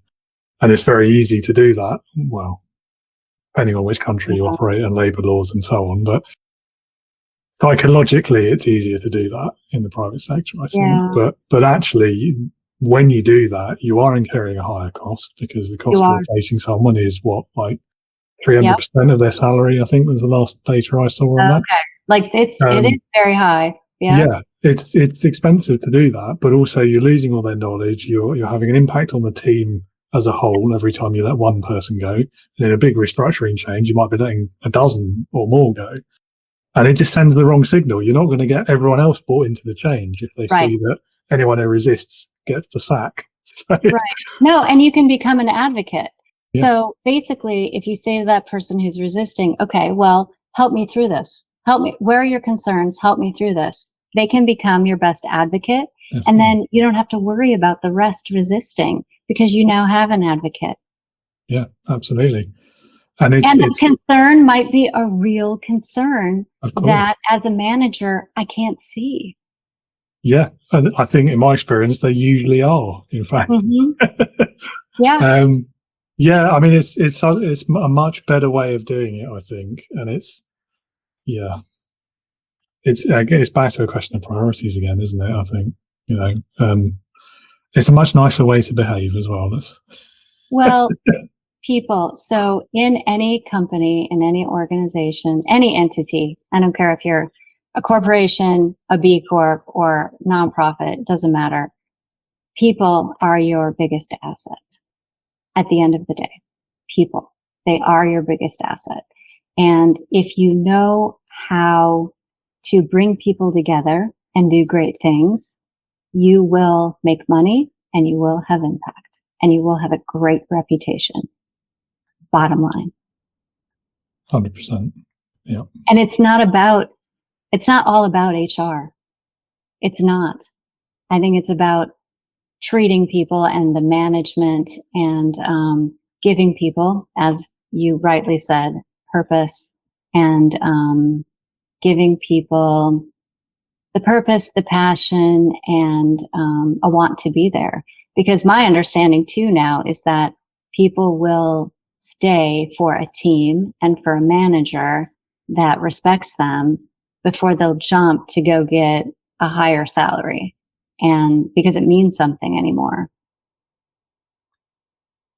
And it's very easy to do that. Well, depending on which country you operate and labour laws and so on. But psychologically, it's easier to do that in the private sector, I think. But actually, when you do that, you are incurring a higher cost, because the cost of replacing someone is like 300% of their salary, I think was the last data I saw on that. Okay. Like it is very high. Yeah, it's expensive to do that, but also you're losing all their knowledge. You're having an impact on the team as a whole every time you let one person go. And in a big restructuring change, you might be letting a dozen or more go. And it just sends the wrong signal. You're not going to get everyone else bought into the change if they see that anyone who resists gets the sack. Right. No, and you can become an advocate. Yeah. So basically, if you say to that person who's resisting, okay, well, help me through this. Help me. Where are your concerns? Help me through this. They can become your best advocate. Definitely. And then you don't have to worry about the rest resisting, because you now have an advocate. Yeah, absolutely. And the concern might be a real concern that as a manager, I can't see. Yeah. And I think in my experience, they usually are, in fact. Mm-hmm. Yeah. Yeah. I mean, it's a much better way of doing it, I think. And it's back to a question of priorities again, isn't it? I think, it's a much nicer way to behave as well. Well, people. So in any company, in any organization, any entity, I don't care if you're a corporation, a B Corp, or nonprofit, it doesn't matter. People are your biggest asset at the end of the day. People, they are your biggest asset. And if you know how to bring people together and do great things, you will make money and you will have impact and you will have a great reputation. Bottom line. 100%. Yeah. And it's not all about HR. It's not. I think it's about treating people and the management and giving people, as you rightly said, purpose, and giving people the purpose, the passion, and a want to be there. Because my understanding too now is that people will stay for a team and for a manager that respects them before they'll jump to go get a higher salary, and because it means something anymore.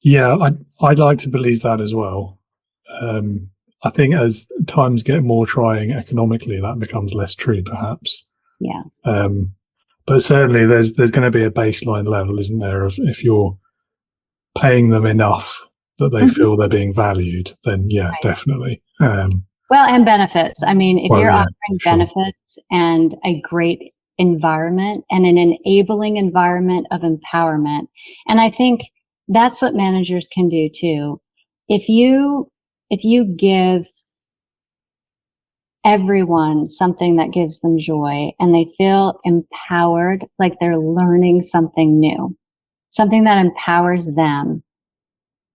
Yeah, I'd like to believe that as well. I think as times get more trying economically, that becomes less true, perhaps. Yeah. But certainly there's going to be a baseline level, isn't there, of if you're paying them enough that they feel they're being valued, then definitely. Well, and benefits. I mean, if you're offering benefits and a great environment and an enabling environment of empowerment, and I think that's what managers can do too. If you give everyone something that gives them joy and they feel empowered, like they're learning something new, something that empowers them,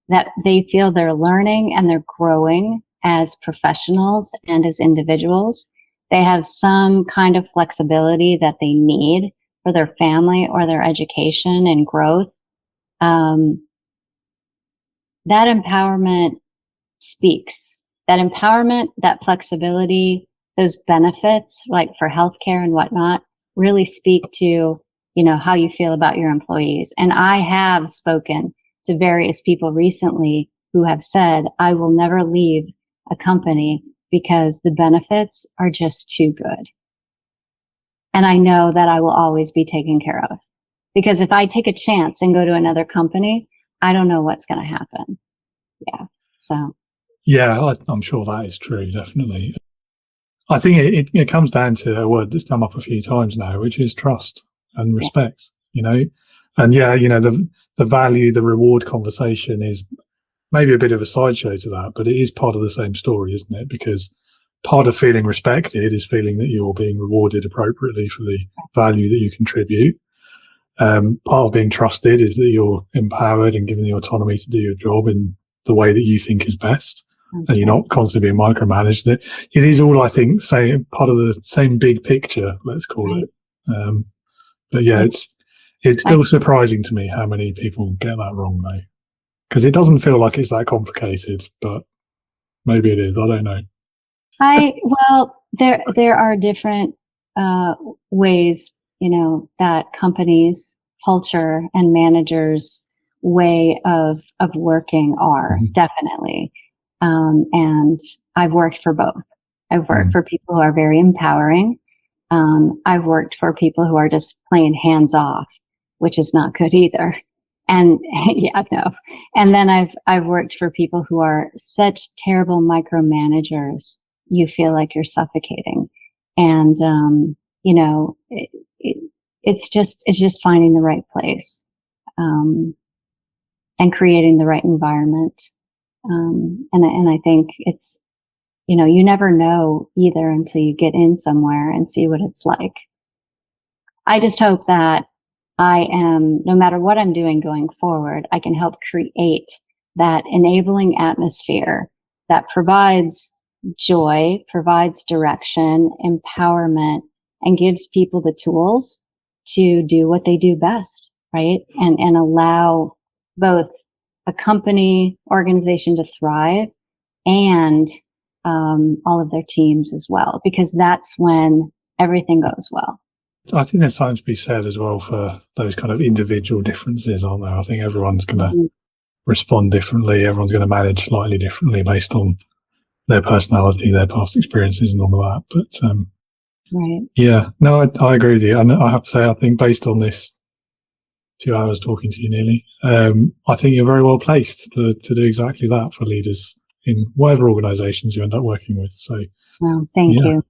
that they feel they're learning and they're growing as professionals and as individuals, they have some kind of flexibility that they need for their family or their education and growth. That empowerment speaks. That empowerment, that flexibility, those benefits, like for healthcare and whatnot, really speak to, how you feel about your employees. And I have spoken to various people recently who have said, I will never leave a company because the benefits are just too good. And I know that I will always be taken care of. Because if I take a chance and go to another company, I don't know what's going to happen. Yeah. So. Yeah, I'm sure that is true, definitely. I think it comes down to a word that's come up a few times now, which is trust and respect, And the value, the reward conversation is maybe a bit of a sideshow to that, but it is part of the same story, isn't it? Because part of feeling respected is feeling that you're being rewarded appropriately for the value that you contribute. Part of being trusted is that you're empowered and given the autonomy to do your job in the way that you think is best. And you're not constantly being micromanaged. It is all, I think, part of the same big picture, let's call it. But it's still surprising to me how many people get that wrong, though, because it doesn't feel like it's that complicated. But Maybe it is. I don't know. Well, there are different ways, that companies' culture and managers' way of working are definitely. And I've worked for both. I've worked for people who are very empowering. I've worked for people who are just plain hands off, which is not good either. And yeah, no. And then I've worked for people who are such terrible micromanagers. You feel like you're suffocating. And, it's just finding the right place, and creating the right environment. And I think it's, you never know either until you get in somewhere and see what it's like. I just hope that no matter what I'm doing going forward, I can help create that enabling atmosphere that provides joy, provides direction, empowerment, and gives people the tools to do what they do best, right? And allow both a company, organization to thrive and all of their teams as well, because that's when everything goes well. I think there's something to be said as well for those kind of individual differences, aren't there? I think everyone's going to respond differently. Everyone's going to manage slightly differently based on their personality, their past experiences and all of that. But right. Yeah, no, I agree with you. And I have to say, I think based on this 2 hours talking to you nearly, I think you're very well placed to do exactly that for leaders in whatever organizations you end up working with. So, well, thank you.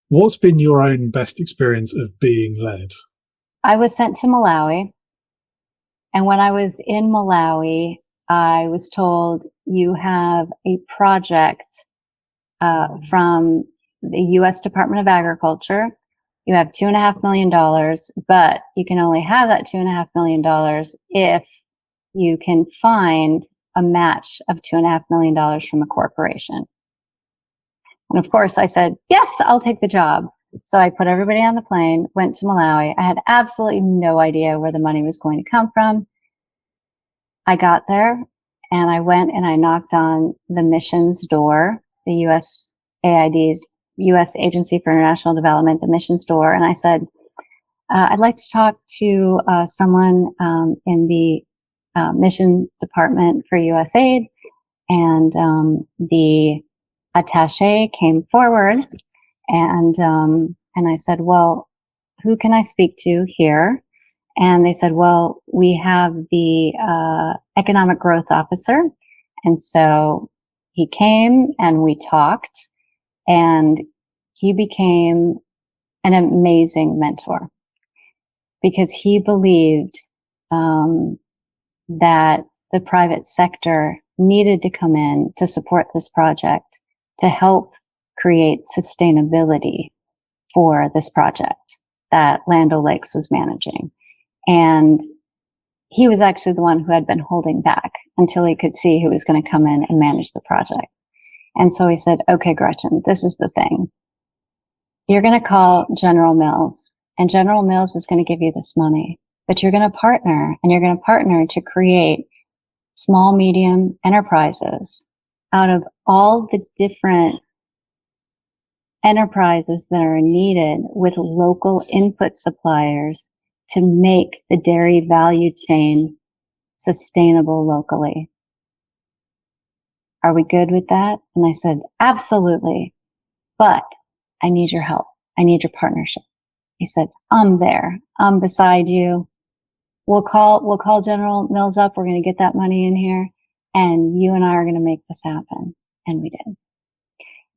What's been your own best experience of being led? I was sent to Malawi. And when I was in Malawi, I was told you have a project from the U.S. Department of Agriculture. You have $2.5 million, but you can only have that $2.5 million if you can find a match of $2.5 million from a corporation. And of course I said, yes, I'll take the job. So I put everybody on the plane, went to Malawi. I had absolutely no idea where the money was going to come from. I got there and I went and I knocked on the missions door, the USAID's U.S. Agency for International Development, the missions door. And I said, I'd like to talk to someone in the mission department for USAID. And the attaché came forward and I said, well, who can I speak to here? And they said, well, we have the economic growth officer. And so he came and we talked, and he became an amazing mentor because he believed that the private sector needed to come in to support this project to help create sustainability for this project that Land O'Lakes was managing. And he was actually the one who had been holding back until he could see who was going to come in and manage the project. And so he said, okay, Gretchen, this is the thing. You're going to call General Mills, and General Mills is going to give you this money, but you're going to partner, and you're going to partner to create small, medium enterprises out of all the different enterprises that are needed with local input suppliers to make the dairy value chain sustainable locally. Are we good with that? And I said, absolutely. But I need your help. I need your partnership. He said, I'm there. I'm beside you. We'll call General Mills up. We're going to get that money in here, and you and I are going to make this happen. And we did.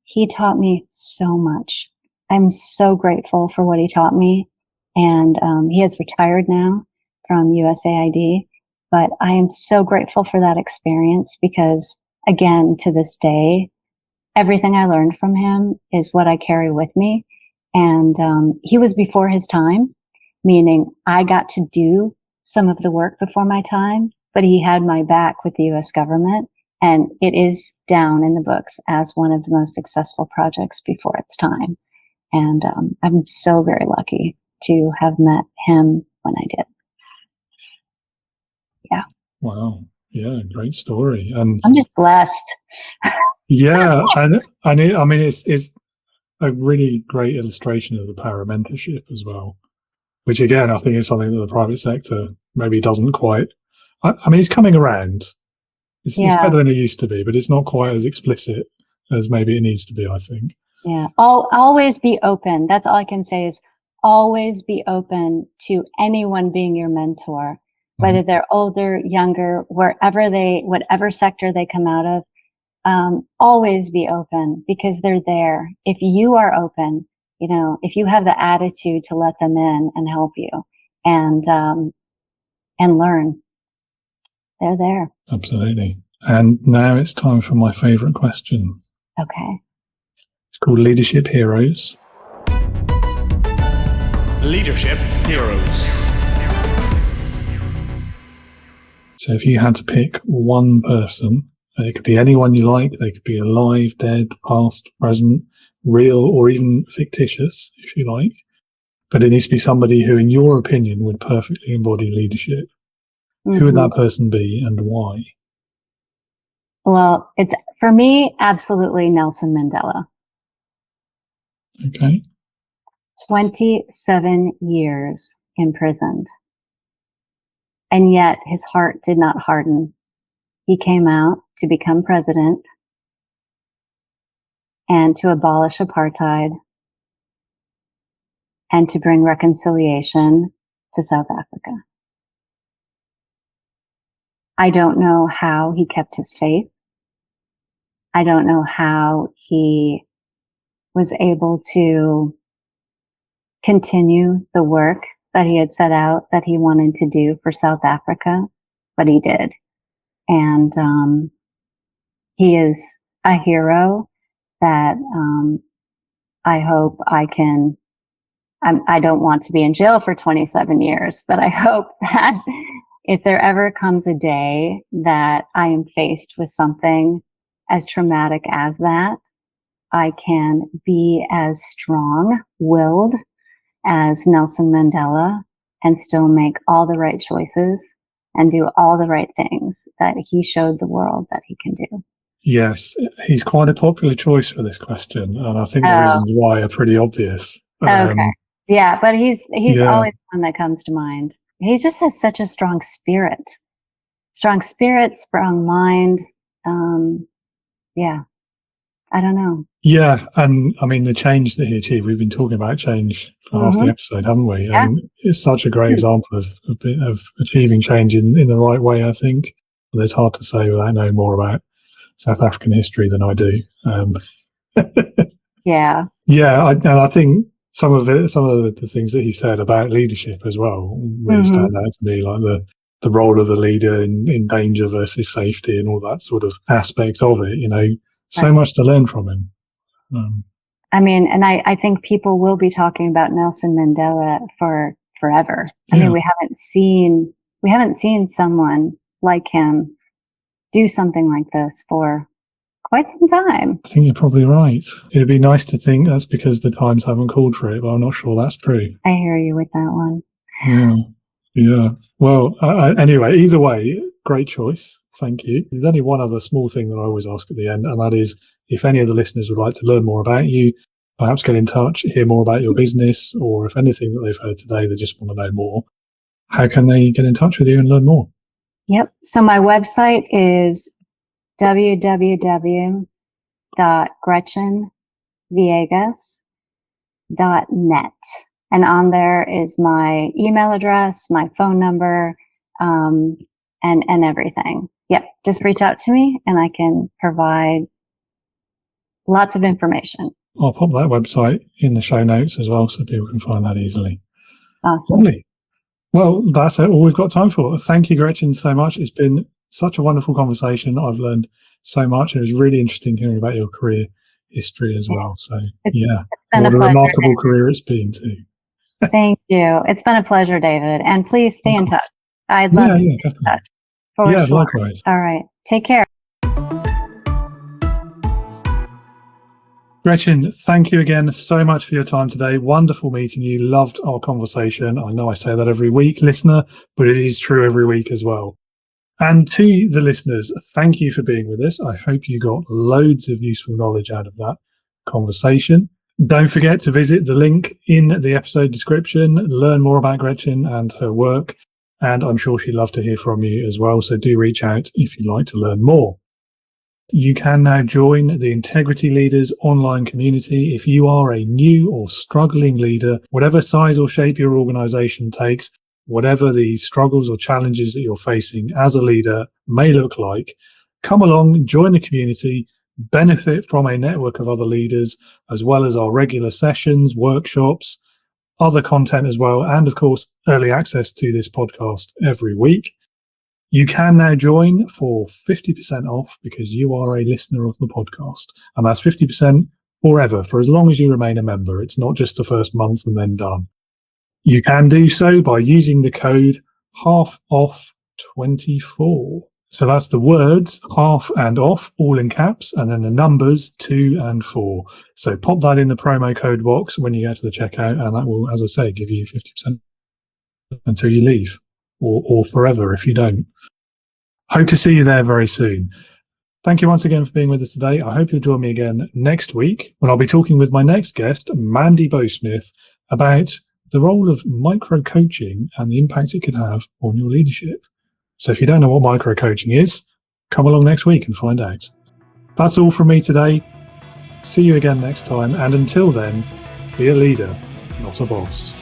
He taught me so much. I'm so grateful for what he taught me. And he has retired now from USAID, but I am so grateful for that experience because, again, to this day, everything I learned from him is what I carry with me. And he was before his time, meaning I got to do some of the work before my time, but he had my back with the U.S. government. And it is down in the books as one of the most successful projects before its time. And I'm so very lucky to have met him when I did. Yeah. Wow. Yeah, great story. And I'm just blessed. Yeah, I mean, it's a really great illustration of the power of mentorship as well, which again, I think is something that the private sector maybe doesn't quite. I mean, it's coming around. It's better than it used to be, but it's not quite as explicit as maybe it needs to be, I think. Yeah. Always be open. That's all I can say is always be open to anyone being your mentor, whether they're older, younger, whatever sector they come out of. Always be open because they're there. If you are open, if you have the attitude to let them in and help you and learn, they're there. Absolutely. And now it's time for my favorite question. Okay. It's called Leadership Heroes. Leadership Heroes. So if you had to pick one person, it could be anyone you like, they could be alive, dead, past, present, real, or even fictitious, if you like. But it needs to be somebody who, in your opinion, would perfectly embody leadership. Who would that person be and why? Well, it's, for me, absolutely Nelson Mandela. Okay. 27 years imprisoned. And yet his heart did not harden. He came out to become president and to abolish apartheid and to bring reconciliation to South Africa. I don't know how he kept his faith. I don't know how he was able to continue the work that he had set out that he wanted to do for South Africa, but he did. And he is a hero that I hope I can. I don't want to be in jail for 27 years, but I hope that if there ever comes a day that I am faced with something as traumatic as that, I can be as strong-willed as Nelson Mandela and still make all the right choices and do all the right things that he showed the world that he can do. Yes, he's quite a popular choice for this question, and I think the reasons why are pretty obvious. Okay. Yeah, but he's always one that comes to mind. He just has such a strong spirit, strong mind. Yeah, I don't know. Yeah, and I mean the change that he achieved. We've been talking about change for half the episode, haven't we? Yeah. And it's such a great example of achieving change in the right way. I think it's hard to say without knowing more about South African history than I do. Yeah. Yeah, I think some of the things that he said about leadership as well really stand out to me, like the role of the leader in danger versus safety and all that sort of aspect of it. So much to learn from him. I mean, and I think people will be talking about Nelson Mandela for forever. I mean, we haven't seen someone like him do something like this for quite some time. I think you're probably right. It'd be nice to think that's because the times haven't called for it, but I'm not sure that's true. I hear you with that one. Yeah. Well, anyway, either way, great choice. Thank you. There's only one other small thing that I always ask at the end, and that is if any of the listeners would like to learn more about you, perhaps get in touch, hear more about your business, or if anything that they've heard today, they just want to know more, how can they get in touch with you and learn more? Yep. So my website is www.gretchenvillegas.net. And on there is my email address, my phone number, and everything. Yep. Just reach out to me and I can provide lots of information. I'll pop that website in the show notes as well so people can find that easily. Awesome. Lovely. Well, that's all we've got time for. Thank you, Gretchen, so much. It's been such a wonderful conversation. I've learned so much. It was really interesting hearing about your career history as well. So, what a remarkable career it's been too. Thank you. It's been a pleasure, David. And please stay in touch. I'd love to stay in touch. For sure. Likewise. All right. Take care. Gretchen, thank you again so much for your time today. Wonderful meeting you. Loved our conversation. I know I say that every week, listener, but it is true every week as well. And to the listeners, thank you for being with us. I hope you got loads of useful knowledge out of that conversation. Don't forget to visit the link in the episode description, learn more about Gretchen and her work, and I'm sure she'd love to hear from you as well. So do reach out if you'd like to learn more. You can now join the Integrity Leaders online community. If you are a new or struggling leader, whatever size or shape your organization takes, whatever the struggles or challenges that you're facing as a leader may look like, come along, join the community, benefit from a network of other leaders, as well as our regular sessions, workshops, other content as well, and of course, early access to this podcast every week. You can now join for 50% off because you are a listener of the podcast. And that's 50% forever, for as long as you remain a member. It's not just the first month and then done. You can do so by using the code HALFOFF24. So that's the words half and off, all in caps, and then the numbers 2 and 4. So pop that in the promo code box when you get to the checkout, and that will, as I say, give you 50% until you leave, or forever if you don't. Hope to see you there very soon. Thank you once again for being with us today. I hope you'll join me again next week when I'll be talking with my next guest, Mandy Bowsmith, about the role of micro-coaching and the impact it could have on your leadership. So if you don't know what micro-coaching is, come along next week and find out. That's all from me today. See you again next time. And until then, be a leader, not a boss.